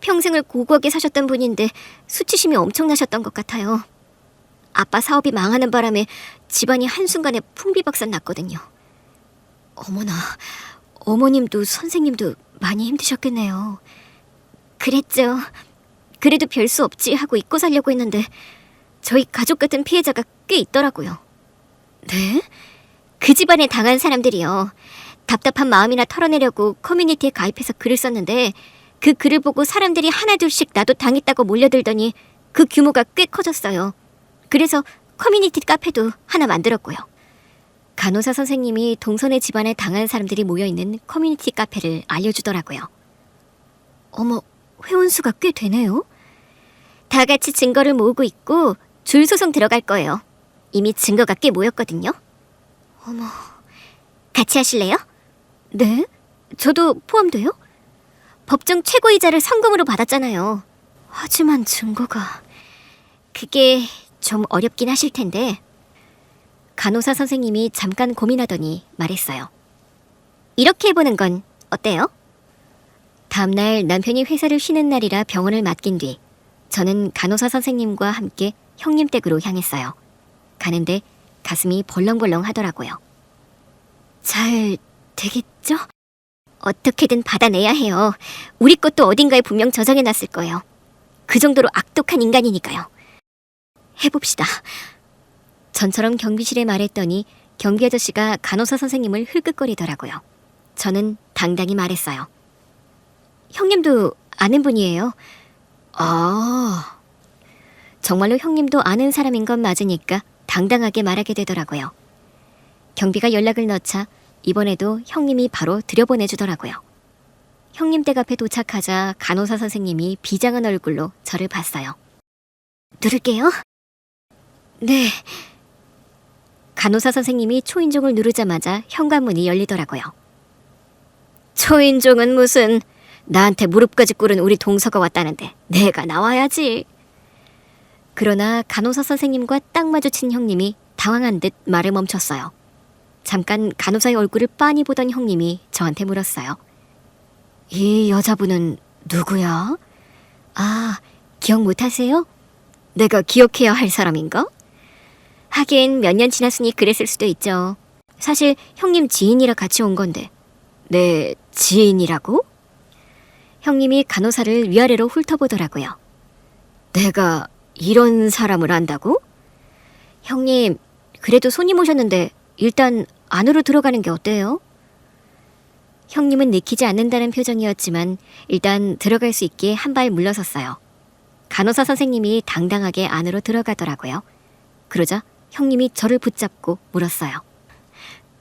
[SPEAKER 1] 평생을 고고하게 사셨던 분인데 수치심이 엄청나셨던 것 같아요. 아빠 사업이 망하는 바람에 집안이 한순간에 풍비박산 났거든요. 어머나, 어머님도 선생님도 많이 힘드셨겠네요. 그랬죠. 그래도 별 수 없지 하고 잊고 살려고 했는데 저희 가족 같은 피해자가 꽤 있더라고요. 네? 그 집안에 당한 사람들이요. 답답한 마음이나 털어내려고 커뮤니티에 가입해서 글을 썼는데 그 글을 보고 사람들이 하나둘씩 나도 당했다고 몰려들더니 그 규모가 꽤 커졌어요. 그래서 커뮤니티 카페도 하나 만들었고요. 간호사 선생님이 동선의 집안에 당한 사람들이 모여있는 커뮤니티 카페를 알려주더라고요. 어머, 회원수가 꽤 되네요. 다 같이 증거를 모으고 있고 줄 소송 들어갈 거예요. 이미 증거가 꽤 모였거든요. 어머, 같이 하실래요? 네? 저도 포함돼요? 법정 최고이자를 성금으로 받았잖아요. 하지만 증거가... 그게 좀 어렵긴 하실 텐데 간호사 선생님이 잠깐 고민하더니 말했어요. 이렇게 해보는 건 어때요? 다음날 남편이 회사를 쉬는 날이라 병원을 맡긴 뒤 저는 간호사 선생님과 함께 형님 댁으로 향했어요. 가는데 가슴이 벌렁벌렁 하더라고요. 잘 되겠죠? 어떻게든 받아내야 해요. 우리 것도 어딘가에 분명 저장해놨을 거예요. 그 정도로 악독한 인간이니까요. 해봅시다. 전처럼 경비실에 말했더니 경비 아저씨가 간호사 선생님을 흘끗거리더라고요. 저는 당당히 말했어요. 형님도 아는 분이에요. 아... 정말로 형님도 아는 사람인 건 맞으니까 당당하게 말하게 되더라고요. 경비가 연락을 넣자 이번에도 형님이 바로 들여보내주더라고요. 형님 댁 앞에 도착하자 간호사 선생님이 비장한 얼굴로 저를 봤어요. 누를게요. 네. 간호사 선생님이 초인종을 누르자마자 현관문이 열리더라고요. 초인종은 무슨... 나한테 무릎까지 꿇은 우리 동서가 왔다는데 내가 나와야지. 그러나 간호사 선생님과 딱 마주친 형님이 당황한 듯 말을 멈췄어요. 잠깐 간호사의 얼굴을 빤히 보던 형님이 저한테 물었어요. 이 여자분은 누구야? 아, 기억 못하세요? 내가 기억해야 할 사람인가? 하긴 몇 년 지났으니 그랬을 수도 있죠. 사실 형님 지인이라 같이 온 건데. 내 지인이라고? 형님이 간호사를 위아래로 훑어보더라고요. 내가 이런 사람을 안다고? 형님, 그래도 손님 오셨는데 일단 안으로 들어가는 게 어때요? 형님은 내키지 않는다는 표정이었지만 일단 들어갈 수 있게 한 발 물러섰어요. 간호사 선생님이 당당하게 안으로 들어가더라고요. 그러자 형님이 저를 붙잡고 물었어요.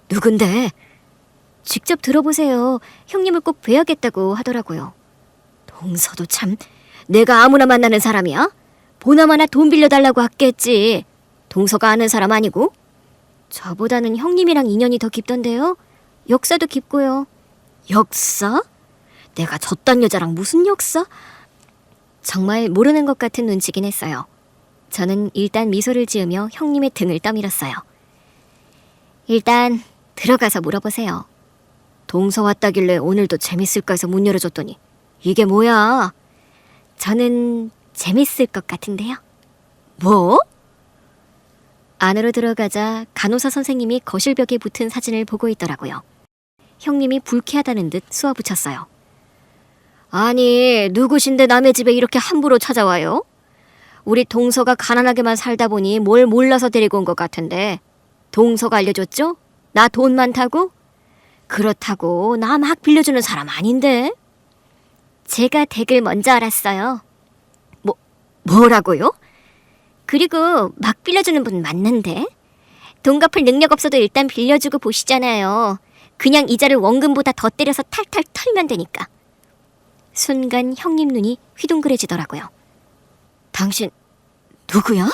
[SPEAKER 1] 누군데? 직접 들어보세요. 형님을 꼭 뵈야겠다고 하더라고요. 동서도 참, 내가 아무나 만나는 사람이야? 보나마나 돈 빌려달라고 했겠지. 동서가 아는 사람 아니고? 저보다는 형님이랑 인연이 더 깊던데요? 역사도 깊고요. 역사? 내가 저딴 여자랑 무슨 역사? 정말 모르는 것 같은 눈치긴 했어요. 저는 일단 미소를 지으며 형님의 등을 떠밀었어요. 일단 들어가서 물어보세요. 동서 왔다길래 오늘도 재밌을까 해서 문 열어줬더니 이게 뭐야? 저는 재밌을 것 같은데요. 뭐? 안으로 들어가자 간호사 선생님이 거실벽에 붙은 사진을 보고 있더라고요. 형님이 불쾌하다는 듯 쏘아붙였어요. 아니, 누구신데 남의 집에 이렇게 함부로 찾아와요? 우리 동서가 가난하게만 살다 보니 뭘 몰라서 데리고 온 것 같은데. 동서가 알려줬죠? 나 돈 많다고? 그렇다고 나 막 빌려주는 사람 아닌데. 제가 댁을 먼저 알았어요. 뭐라고요? 그리고 막 빌려주는 분 맞는데? 돈 갚을 능력 없어도 일단 빌려주고 보시잖아요. 그냥 이자를 원금보다 더 때려서 탈탈 털면 되니까. 순간 형님 눈이 휘둥그레지더라고요. 당신 누구야?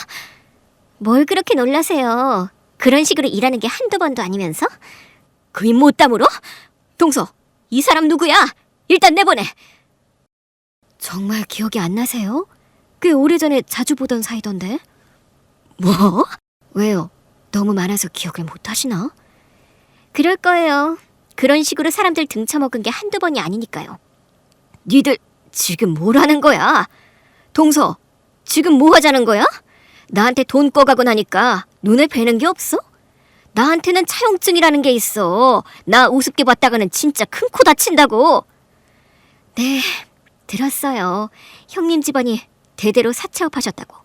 [SPEAKER 1] 뭘 그렇게 놀라세요. 그런 식으로 일하는 게 한두 번도 아니면서? 그 입 못 다물어? 동서, 이 사람 누구야? 일단 내보내. 정말 기억이 안 나세요? 꽤 오래전에 자주 보던 사이던데. 뭐? 왜요? 너무 많아서 기억을 못 하시나? 그럴 거예요. 그런 식으로 사람들 등쳐먹은 게 한두 번이 아니니까요. 니들 지금 뭘 하는 거야? 동서, 지금 뭐 하자는 거야? 나한테 돈 꺼가고 나니까 눈에 뵈는 게 없어? 나한테는 차용증이라는 게 있어. 나 우습게 봤다가는 진짜 큰 코 다친다고. 네, 들었어요. 형님 집안이 대대로 사채업하셨다고.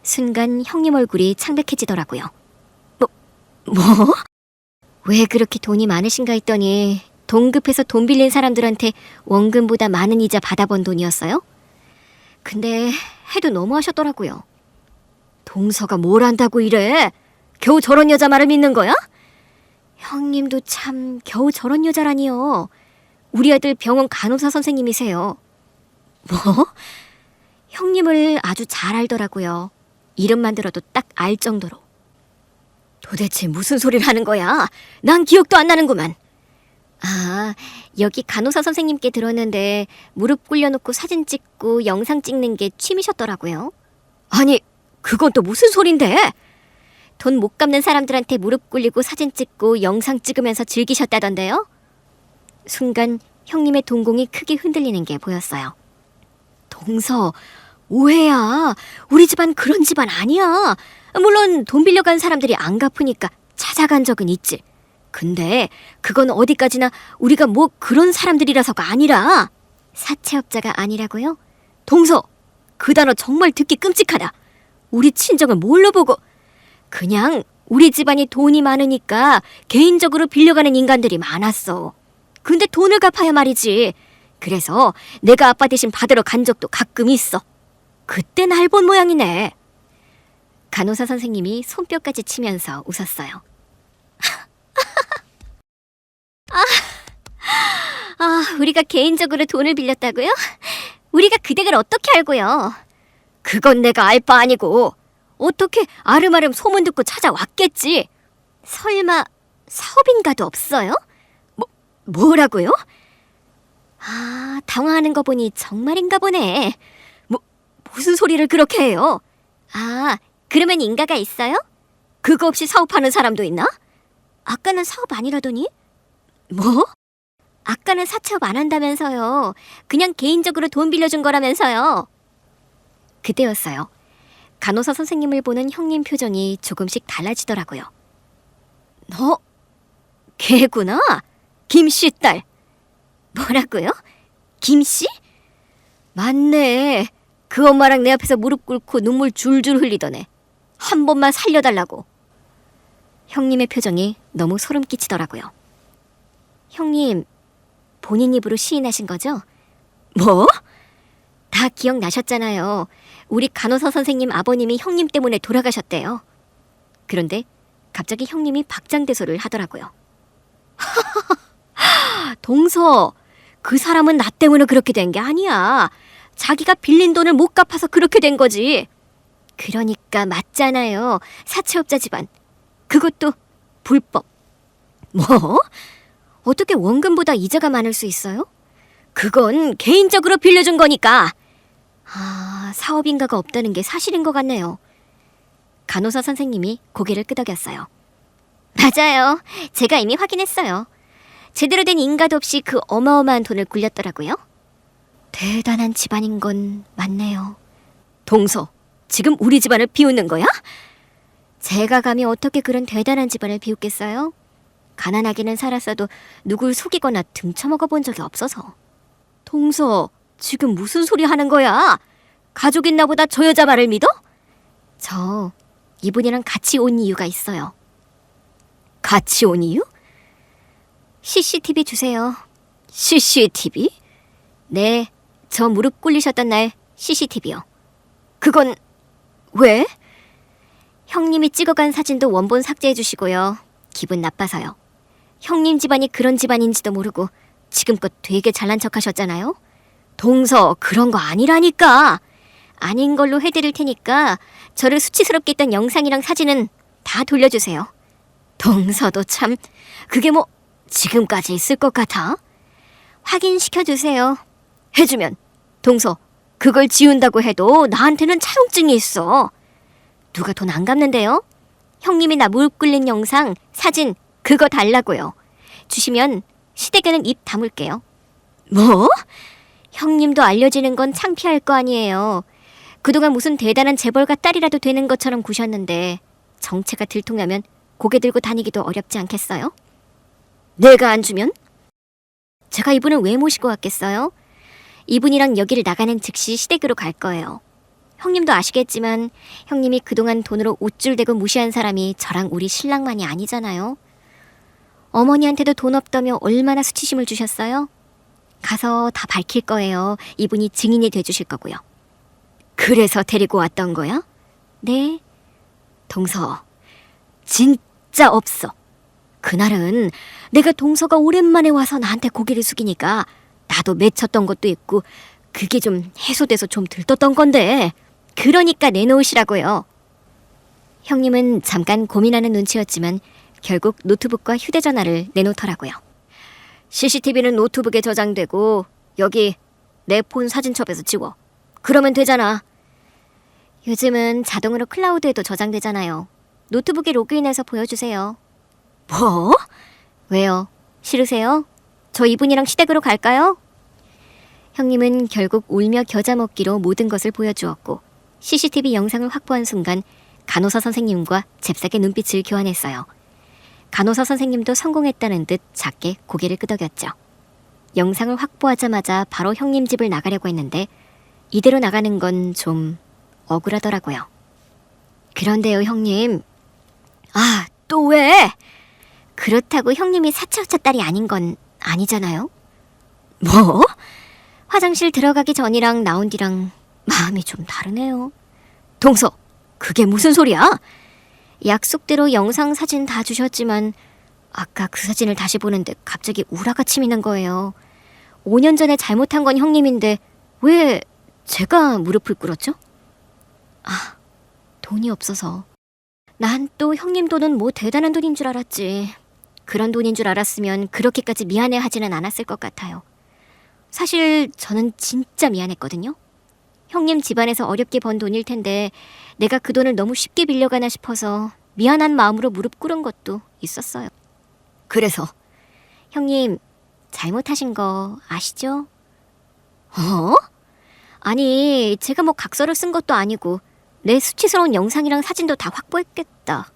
[SPEAKER 1] 순간 형님 얼굴이 창백해지더라고요. 뭐? 왜 그렇게 돈이 많으신가 했더니 돈 급해서 돈 빌린 사람들한테 원금보다 많은 이자 받아본 돈이었어요? 근데 해도 너무하셨더라고요. 동서가 뭘 안다고 이래? 겨우 저런 여자 말을 믿는 거야? 형님도 참 겨우 저런 여자라니요. 우리 아들 병원 간호사 선생님이세요. 뭐? 형님을 아주 잘 알더라고요. 이름만 들어도 딱 알 정도로. 도대체 무슨 소리를 하는 거야? 난 기억도 안 나는구만. 아, 여기 간호사 선생님께 들었는데 무릎 꿇려놓고 사진 찍고 영상 찍는 게 취미셨더라고요. 아니, 그건 또 무슨 소린데? 돈 못 갚는 사람들한테 무릎 꿇리고 사진 찍고 영상 찍으면서 즐기셨다던데요? 순간 형님의 동공이 크게 흔들리는 게 보였어요. 동서, 오해야. 우리 집안 그런 집안 아니야. 물론 돈 빌려간 사람들이 안 갚으니까 찾아간 적은 있지. 근데 그건 어디까지나 우리가 뭐 그런 사람들이라서가 아니라. 사채업자가 아니라고요? 동서, 그 단어 정말 듣기 끔찍하다. 우리 친정을 뭘로 보고. 그냥 우리 집안이 돈이 많으니까 개인적으로 빌려가는 인간들이 많았어. 근데 돈을 갚아야 말이지. 그래서 내가 아빠 대신 받으러 간 적도 가끔 있어. 그때 날 본 모양이네. 간호사 선생님이 손뼉까지 치면서 웃었어요. 우리가 개인적으로 돈을 빌렸다고요? 우리가 그 댁을 어떻게 알고요? 그건 내가 알 바 아니고 어떻게 아름아름 소문 듣고 찾아왔겠지. 설마 사업인가도 없어요? 뭐라고요? 당황하는 거 보니 정말인가 보네. 무슨 소리를 그렇게 해요? 그러면 인가가 있어요? 그거 없이 사업하는 사람도 있나? 아까는 사업 아니라더니? 뭐? 아까는 사채업 안 한다면서요. 그냥 개인적으로 돈 빌려준 거라면서요. 그때였어요. 간호사 선생님을 보는 형님 표정이 조금씩 달라지더라고요. 너 걔구나? 김씨 딸. 뭐라고요? 김씨? 맞네. 그 엄마랑 내 앞에서 무릎 꿇고 눈물 줄줄 흘리더네. 한 번만 살려달라고. 형님의 표정이 너무 소름 끼치더라고요. 형님, 본인 입으로 시인하신 거죠? 뭐? 다 기억나셨잖아요. 우리 간호사 선생님 아버님이 형님 때문에 돌아가셨대요. 그런데 갑자기 형님이 박장대소를 하더라고요. 동서, 그 사람은 나 때문에 그렇게 된 게 아니야. 자기가 빌린 돈을 못 갚아서 그렇게 된 거지. 그러니까 맞잖아요. 사채업자 집안. 그것도 불법. 뭐? 어떻게 원금보다 이자가 많을 수 있어요? 그건 개인적으로 빌려준 거니까. 사업인가가 없다는 게 사실인 것 같네요. 간호사 선생님이 고개를 끄덕였어요. 맞아요. 제가 이미 확인했어요. 제대로 된 인가도 없이 그 어마어마한 돈을 굴렸더라고요. 대단한 집안인 건 맞네요. 동서, 지금 우리 집안을 비웃는 거야? 제가 감히 어떻게 그런 대단한 집안을 비웃겠어요? 가난하게는 살았어도 누굴 속이거나 등쳐먹어 본 적이 없어서. 동서, 지금 무슨 소리 하는 거야? 가족 있나 보다 저 여자 말을 믿어? 저 이분이랑 같이 온 이유가 있어요. 같이 온 이유? CCTV 주세요. CCTV? 네, 저 무릎 꿇리셨던 날 CCTV요. 그건 왜? 형님이 찍어간 사진도 원본 삭제해 주시고요. 기분 나빠서요. 형님 집안이 그런 집안인지도 모르고 지금껏 되게 잘난 척 하셨잖아요. 동서, 그런 거 아니라니까. 아닌 걸로 해드릴 테니까 저를 수치스럽게 했던 영상이랑 사진은 다 돌려주세요. 동서도 참, 그게 뭐 지금까지 있을 것 같아? 확인시켜주세요. 해주면 동서, 그걸 지운다고 해도 나한테는 차용증이 있어. 누가 돈 안 갚는데요? 형님이 나 무릎 꿇린 영상, 사진 그거 달라고요. 주시면 시댁에는 입 다물게요. 뭐? 형님도 알려지는 건 창피할 거 아니에요. 그동안 무슨 대단한 재벌가 딸이라도 되는 것처럼 구셨는데 정체가 들통나면 고개 들고 다니기도 어렵지 않겠어요? 내가 안 주면? 제가 이분을 왜 모시고 왔겠어요? 이분이랑 여기를 나가는 즉시 시댁으로 갈 거예요. 형님도 아시겠지만 형님이 그동안 돈으로 우쭐대고 무시한 사람이 저랑 우리 신랑만이 아니잖아요. 어머니한테도 돈 없다며 얼마나 수치심을 주셨어요? 가서 다 밝힐 거예요. 이분이 증인이 돼주실 거고요. 그래서 데리고 왔던 거야? 네. 동서, 진짜 없어. 그날은 내가 동서가 오랜만에 와서 나한테 고개를 숙이니까 나도 맺혔던 것도 있고 그게 좀 해소돼서 좀 들떴던 건데 그러니까 내놓으시라고요. 형님은 잠깐 고민하는 눈치였지만 결국 노트북과 휴대전화를 내놓더라고요. CCTV는 노트북에 저장되고 여기 내 폰 사진첩에서 지워. 그러면 되잖아. 요즘은 자동으로 클라우드에도 저장되잖아요. 노트북에 로그인해서 보여주세요. 뭐? 왜요? 싫으세요? 저 이분이랑 시댁으로 갈까요? 형님은 결국 울며 겨자 먹기로 모든 것을 보여주었고 CCTV 영상을 확보한 순간 간호사 선생님과 잽싸게 눈빛을 교환했어요. 간호사 선생님도 성공했다는 듯 작게 고개를 끄덕였죠. 영상을 확보하자마자 바로 형님 집을 나가려고 했는데 이대로 나가는 건 좀 억울하더라고요. 그런데요, 형님. 아, 또 왜? 그렇다고 형님이 사채업자 딸이 아닌 건 아니잖아요? 뭐? 화장실 들어가기 전이랑 나온 뒤랑 마음이 좀 다르네요. 동서, 그게 무슨 소리야? 약속대로 영상 사진 다 주셨지만 아까 그 사진을 다시 보는데 갑자기 우라가 치미는 거예요. 5년 전에 잘못한 건 형님인데 왜 제가 무릎을 꿇었죠? 아, 돈이 없어서. 난 또 형님 돈은 뭐 대단한 돈인 줄 알았지. 그런 돈인 줄 알았으면 그렇게까지 미안해하지는 않았을 것 같아요. 사실 저는 진짜 미안했거든요. 형님 집안에서 어렵게 번 돈일 텐데 내가 그 돈을 너무 쉽게 빌려가나 싶어서 미안한 마음으로 무릎 꿇은 것도 있었어요. 그래서 형님 잘못하신 거 아시죠? 어? 아니, 제가 뭐 각서를 쓴 것도 아니고 내 수치스러운 영상이랑 사진도 다 확보했겠다.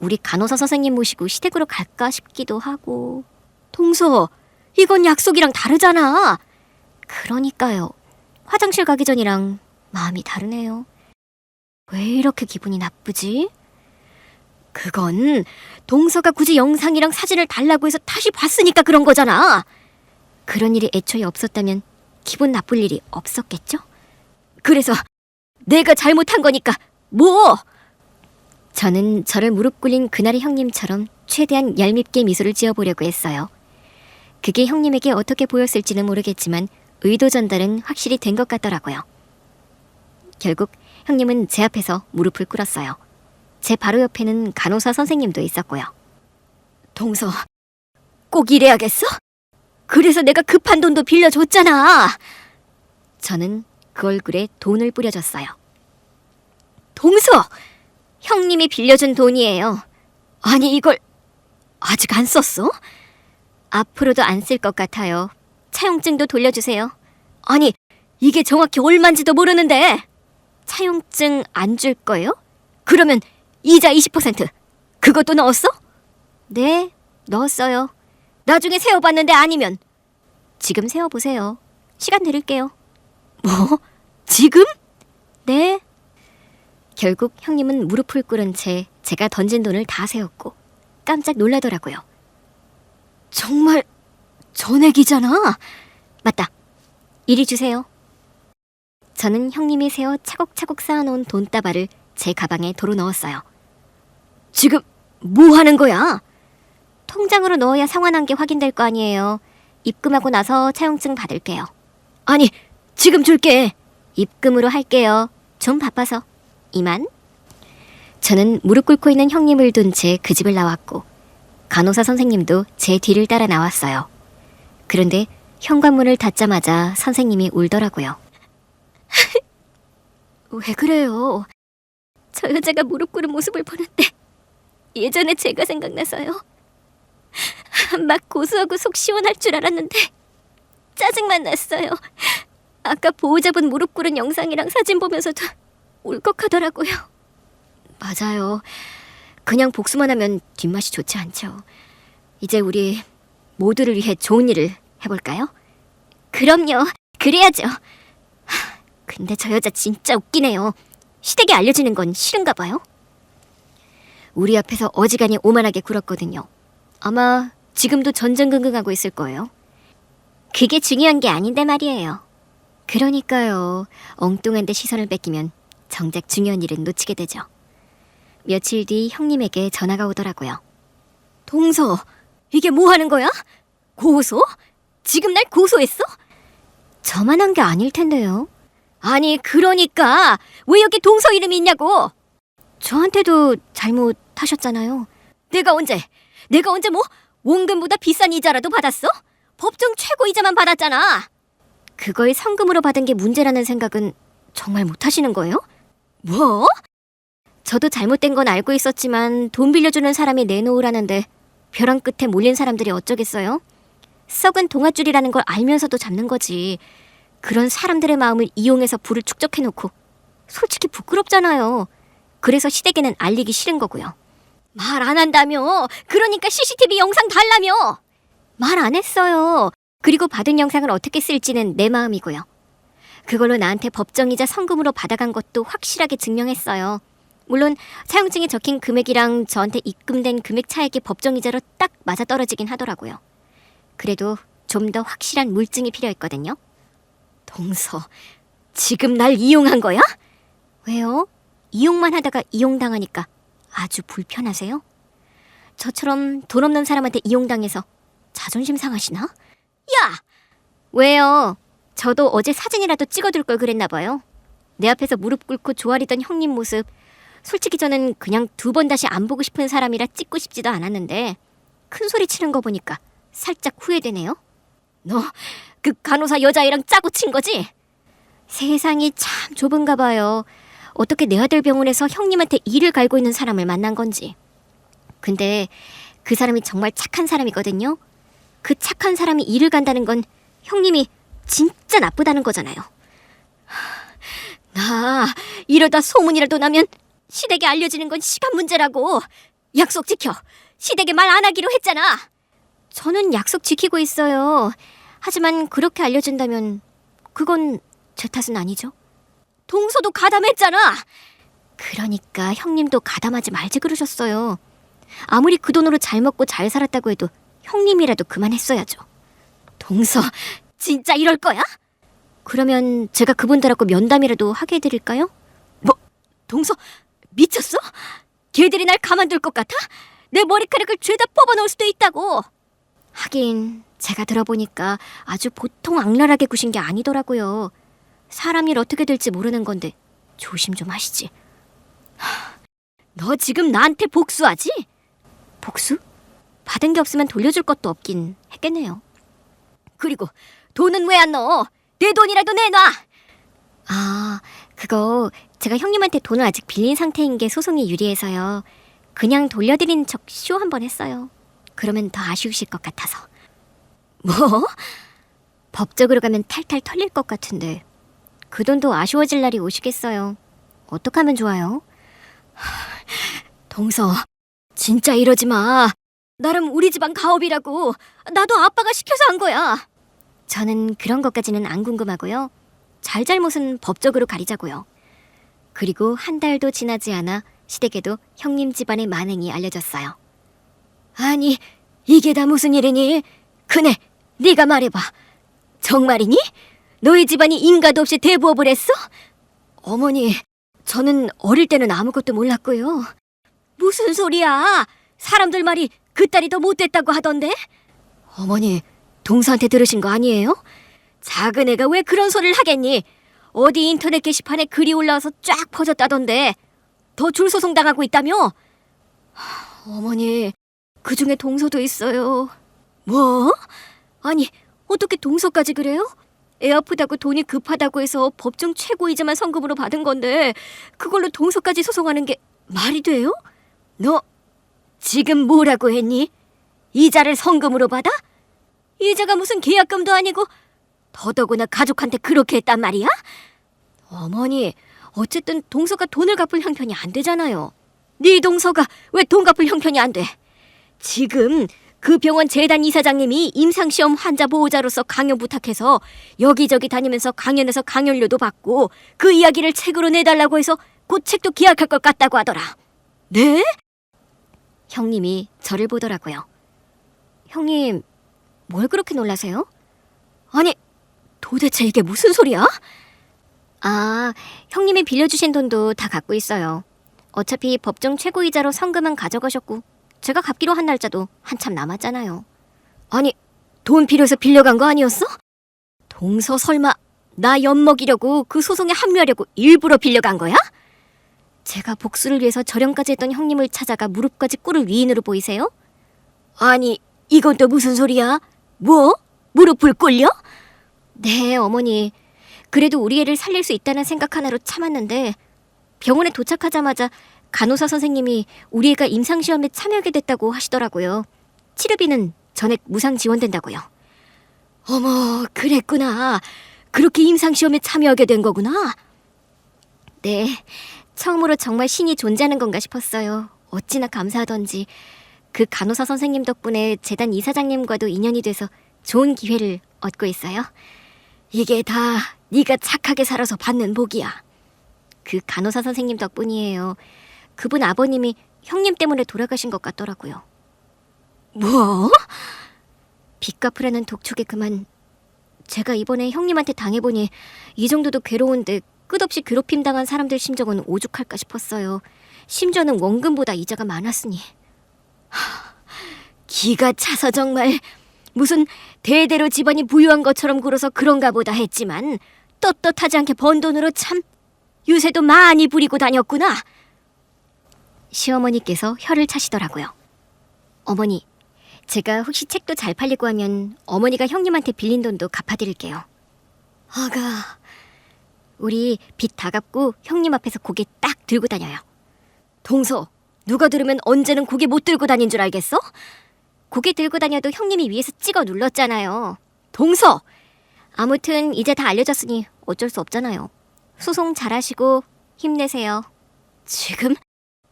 [SPEAKER 1] 우리 간호사 선생님 모시고 시댁으로 갈까 싶기도 하고. 동서, 이건 약속이랑 다르잖아. 그러니까요. 화장실 가기 전이랑 마음이 다르네요. 왜 이렇게 기분이 나쁘지? 그건 동서가 굳이 영상이랑 사진을 달라고 해서 다시 봤으니까 그런 거잖아. 그런 일이 애초에 없었다면 기분 나쁠 일이 없었겠죠? 그래서 내가 잘못한 거니까 뭐? 저는 저를 무릎 꿇린 그날의 형님처럼 최대한 얄밉게 미소를 지어보려고 했어요. 그게 형님에게 어떻게 보였을지는 모르겠지만 의도 전달은 확실히 된 것 같더라고요. 결국 형님은 제 앞에서 무릎을 꿇었어요. 제 바로 옆에는 간호사 선생님도 있었고요. 동서, 꼭 이래야겠어? 그래서 내가 급한 돈도 빌려줬잖아. 저는 그 얼굴에 돈을 뿌려줬어요. 동서! 형님이 빌려준 돈이에요. 아니, 이걸 아직 안 썼어? 앞으로도 안 쓸 것 같아요. 차용증도 돌려주세요. 아니, 이게 정확히 얼마인지도 모르는데. 차용증 안 줄 거예요? 그러면 이자 20% 그것도 넣었어? 네, 넣었어요. 나중에 세어봤는데 아니면 지금 세어보세요. 시간 드릴게요. 뭐? 지금? 네. 결국 형님은 무릎을 꿇은 채 제가 던진 돈을 다 세웠고 깜짝 놀라더라고요. 정말 전액이잖아. 맞다. 이리 주세요. 저는 형님이 세어 차곡차곡 쌓아놓은 돈다발을 제 가방에 도로 넣었어요. 지금 뭐 하는 거야? 통장으로 넣어야 상환한 게 확인될 거 아니에요. 입금하고 나서 차용증 받을게요. 아니, 지금 줄게. 입금으로 할게요. 좀 바빠서. 이만. 저는 무릎 꿇고 있는 형님을 둔 채 그 집을 나왔고 간호사 선생님도 제 뒤를 따라 나왔어요. 그런데 현관문을 닫자마자 선생님이 울더라고요. 왜 그래요? 저 여자가 무릎 꿇은 모습을 보는데 예전에 제가 생각나서요. 막 고소하고 속 시원할 줄 알았는데 짜증만 났어요. 아까 보호자분 무릎 꿇은 영상이랑 사진 보면서도 울컥하더라고요. 맞아요. 그냥 복수만 하면 뒷맛이 좋지 않죠. 이제 우리 모두를 위해 좋은 일을 해볼까요? 그럼요. 그래야죠. 근데 저 여자 진짜 웃기네요. 시댁에 알려지는 건 싫은가 봐요. 우리 앞에서 어지간히 오만하게 굴었거든요. 아마 지금도 전전긍긍하고 있을 거예요. 그게 중요한 게 아닌데 말이에요. 그러니까요. 엉뚱한 데 시선을 뺏기면 정작 중요한 일은 놓치게 되죠. 며칠 뒤 형님에게 전화가 오더라고요. 동서, 이게 뭐 하는 거야? 고소? 지금 날 고소했어? 저만 한 게 아닐 텐데요. 아니, 그러니까 왜 여기 동서 이름이 있냐고. 저한테도 잘못하셨잖아요. 내가 언제 뭐 원금보다 비싼 이자라도 받았어? 법정 최고 이자만 받았잖아. 그걸 성금으로 받은 게 문제라는 생각은 정말 못하시는 거예요? 뭐? 저도 잘못된 건 알고 있었지만 돈 빌려주는 사람이 내놓으라는데 벼랑 끝에 몰린 사람들이 어쩌겠어요? 썩은 동아줄이라는 걸 알면서도 잡는 거지. 그런 사람들의 마음을 이용해서 부를 축적해놓고 솔직히 부끄럽잖아요. 그래서 시댁에는 알리기 싫은 거고요. 말 안 한다며. 그러니까 CCTV 영상 달라며. 말 안 했어요. 그리고 받은 영상을 어떻게 쓸지는 내 마음이고요. 그걸로 나한테 법정이자 성금으로 받아간 것도 확실하게 증명했어요. 물론 사용증에 적힌 금액이랑 저한테 입금된 금액 차액이 법정이자로 딱 맞아떨어지긴 하더라고요. 그래도 좀 더 확실한 물증이 필요했거든요. 동서, 지금 날 이용한 거야? 왜요? 이용만 하다가 이용당하니까 아주 불편하세요? 저처럼 돈 없는 사람한테 이용당해서 자존심 상하시나? 야! 왜요? 저도 어제 사진이라도 찍어둘 걸 그랬나 봐요. 내 앞에서 무릎 꿇고 조아리던 형님 모습, 솔직히 저는 그냥 2번 다시 안 보고 싶은 사람이라 찍고 싶지도 않았는데 큰 소리 치는 거 보니까 살짝 후회되네요. 너 그 간호사 여자애랑 짜고 친 거지? 세상이 참 좁은가 봐요. 어떻게 내 아들 병원에서 형님한테 이를 갈고 있는 사람을 만난 건지. 근데 그 사람이 정말 착한 사람이거든요. 그 착한 사람이 이를 간다는 건 형님이 진짜 나쁘다는 거잖아요. 나 이러다 소문이라도 나면 시댁에 알려지는 건 시간 문제라고. 약속 지켜. 시댁에 말 안 하기로 했잖아. 저는 약속 지키고 있어요. 하지만 그렇게 알려진다면 그건 제 탓은 아니죠. 동서도 가담했잖아. 그러니까 형님도 가담하지 말지 그러셨어요. 아무리 그 돈으로 잘 먹고 잘 살았다고 해도 형님이라도 그만했어야죠. 동서, 진짜 이럴 거야? 그러면 제가 그분들하고 면담이라도 하게 해드릴까요? 뭐, 동서, 미쳤어? 걔들이 날 가만둘 것 같아? 내 머리카락을 죄다 뽑아놓을 수도 있다고. 하긴 제가 들어보니까 아주 보통 악랄하게 구신 게 아니더라고요. 사람 일 어떻게 될지 모르는 건데 조심 좀 하시지. 너 지금 나한테 복수하지? 복수? 받은 게 없으면 돌려줄 것도 없긴 했겠네요. 그리고 돈은 왜 안 넣어? 내 돈이라도 내놔! 아, 그거 제가 형님한테 돈을 아직 빌린 상태인 게 소송이 유리해서요. 그냥 돌려드린 척 쇼 한 번 했어요. 그러면 더 아쉬우실 것 같아서. 뭐? 법적으로 가면 탈탈 털릴 것 같은데 그 돈도 아쉬워질 날이 오시겠어요. 어떡하면 좋아요? 동서, 진짜 이러지 마. 나름 우리 집안 가업이라고. 나도 아빠가 시켜서 한 거야. 저는 그런 것까지는 안 궁금하고요. 잘잘못은 법적으로 가리자고요. 그리고 한 달도 지나지 않아 시댁에도 형님 집안의 만행이 알려졌어요. 아니, 이게 다 무슨 일이니? 그네, 네가 말해봐. 정말이니? 너희 집안이 인가도 없이 대부업을 했어? 어머니, 저는 어릴 때는 아무것도 몰랐고요. 무슨 소리야? 사람들 말이 그 딸이 더 못됐다고 하던데? 어머니, 동서한테 들으신 거 아니에요? 작은 애가 왜 그런 소리를 하겠니? 어디 인터넷 게시판에 글이 올라와서 쫙 퍼졌다던데. 더 줄 소송당하고 있다며? 어머니, 그중에 동서도 있어요. 뭐? 아니, 어떻게 동서까지 그래요? 애 아프다고 돈이 급하다고 해서 법정 최고이자만 성금으로 받은 건데 그걸로 동서까지 소송하는 게 말이 돼요? 너 지금 뭐라고 했니? 이자를 성금으로 받아? 이자가 무슨 계약금도 아니고 더더구나 가족한테 그렇게 했단 말이야? 어머니, 어쨌든 동서가 돈을 갚을 형편이 안 되잖아요. 네 동서가 왜 돈 갚을 형편이 안 돼? 지금 그 병원 재단 이사장님이 임상시험 환자 보호자로서 강연 부탁해서 여기저기 다니면서 강연에서 강연료도 받고 그 이야기를 책으로 내달라고 해서 곧 책도 기약할 것 같다고 하더라. 네? 형님이 저를 보더라고요. 형님, 뭘 그렇게 놀라세요? 아니, 도대체 이게 무슨 소리야? 아, 형님이 빌려주신 돈도 다 갖고 있어요. 어차피 법정 최고이자로 성금은 가져가셨고 제가 갚기로 한 날짜도 한참 남았잖아요. 아니, 돈 필요해서 빌려간 거 아니었어? 동서 설마 나 엿먹이려고 그 소송에 합류하려고 일부러 빌려간 거야? 제가 복수를 위해서 절연까지 했던 형님을 찾아가 무릎까지 꿇을 위인으로 보이세요? 아니, 이건 또 무슨 소리야? 뭐? 무릎을 꿇려? 네, 어머니. 그래도 우리 애를 살릴 수 있다는 생각 하나로 참았는데 병원에 도착하자마자 간호사 선생님이 우리 애가 임상시험에 참여하게 됐다고 하시더라고요. 치료비는 전액 무상 지원된다고요. 어머, 그랬구나. 그렇게 임상시험에 참여하게 된 거구나. 네, 처음으로 정말 신이 존재하는 건가 싶었어요. 어찌나 감사하던지. 그 간호사 선생님 덕분에 재단 이사장님과도 인연이 돼서 좋은 기회를 얻고 있어요. 이게 다 네가 착하게 살아서 받는 복이야. 그 간호사 선생님 덕분이에요. 그분 아버님이 형님 때문에 돌아가신 것 같더라고요. 뭐? 빚 갚으라는 독촉에 그만. 제가 이번에 형님한테 당해보니 이 정도도 괴로운데 끝없이 괴롭힘 당한 사람들 심정은 오죽할까 싶었어요. 심지어는 원금보다 이자가 많았으니. 기가 차서 정말. 무슨 대대로 집안이 부유한 것처럼 굴어서 그런가 보다 했지만 떳떳하지 않게 번 돈으로 참 유세도 많이 부리고 다녔구나. 시어머니께서 혀를 차시더라고요. 어머니, 제가 혹시 책도 잘 팔리고 하면 어머니가 형님한테 빌린 돈도 갚아드릴게요. 아가, 우리 빚 다 갚고 형님 앞에서 고개 딱 들고 다녀요. 동서, 누가 들으면 언제는 고개 못 들고 다닌 줄 알겠어? 고개 들고 다녀도 형님이 위에서 찍어 눌렀잖아요. 동서! 아무튼 이제 다 알려졌으니 어쩔 수 없잖아요. 소송 잘하시고 힘내세요. 지금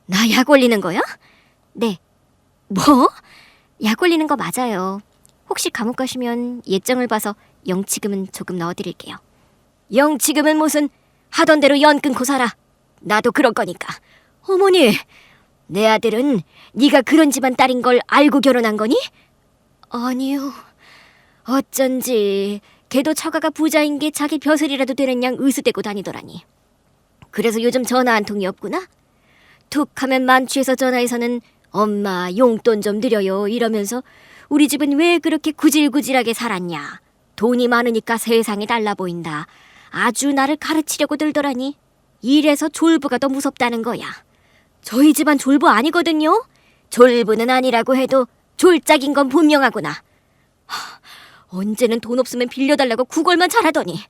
[SPEAKER 1] 나 약 올리는 거야? 네. 뭐? 약 올리는 거 맞아요. 혹시 감옥 가시면 예정을 봐서 영치금은 조금 넣어드릴게요. 영치금은 무슨, 하던 대로 연 끊고 살아. 나도 그럴 거니까. 어머니, 내 아들은 네가 그런 집안 딸인 걸 알고 결혼한 거니? 아니요. 어쩐지 걔도 처가가 부자인 게 자기 벼슬이라도 되는 양 의수대고 다니더라니. 그래서 요즘 전화 한 통이 없구나? 툭 하면 만취해서 전화해서는 엄마 용돈 좀 드려요 이러면서 우리 집은 왜 그렇게 구질구질하게 살았냐. 돈이 많으니까 세상이 달라 보인다. 아주 나를 가르치려고 들더라니. 이래서 졸부가 더 무섭다는 거야. 저희 집안 졸부 아니거든요. 졸부는 아니라고 해도 졸작인 건 분명하구나. 언제는 돈 없으면 빌려달라고 구걸만 잘하더니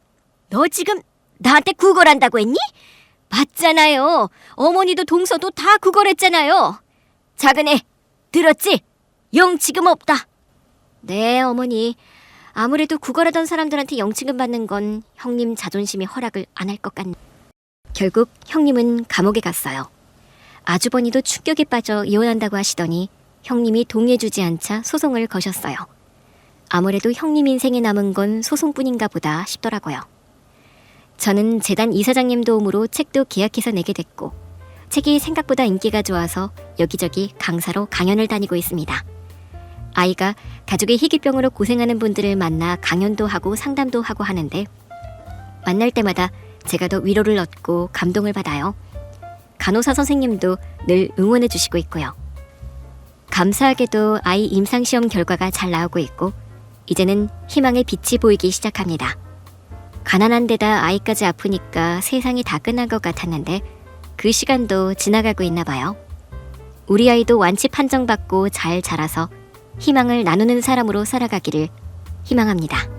[SPEAKER 1] 너 지금 나한테 구걸한다고 했니? 맞잖아요. 어머니도 동서도 다 구걸했잖아요. 작은애, 들었지? 영치금 없다. 네, 어머니. 아무래도 구걸하던 사람들한테 영치금 받는 건 형님 자존심이 허락을 안 할 것 같네. 결국 형님은 감옥에 갔어요. 아주버니도 충격에 빠져 이혼한다고 하시더니 형님이 동의해주지 않자 소송을 거셨어요. 아무래도 형님 인생에 남은 건 소송뿐인가 보다 싶더라고요. 저는 재단 이사장님 도움으로 책도 계약해서 내게 됐고 책이 생각보다 인기가 좋아서 여기저기 강사로 강연을 다니고 있습니다. 아이가 가족의 희귀병으로 고생하는 분들을 만나 강연도 하고 상담도 하고 하는데 만날 때마다 제가 더 위로를 얻고 감동을 받아요. 간호사 선생님도 늘 응원해 주시고 있고요. 감사하게도 아이 임상시험 결과가 잘 나오고 있고 이제는 희망의 빛이 보이기 시작합니다. 가난한 데다 아이까지 아프니까 세상이 다 끝난 것 같았는데 그 시간도 지나가고 있나 봐요. 우리 아이도 완치 판정받고 잘 자라서 희망을 나누는 사람으로 살아가기를 희망합니다.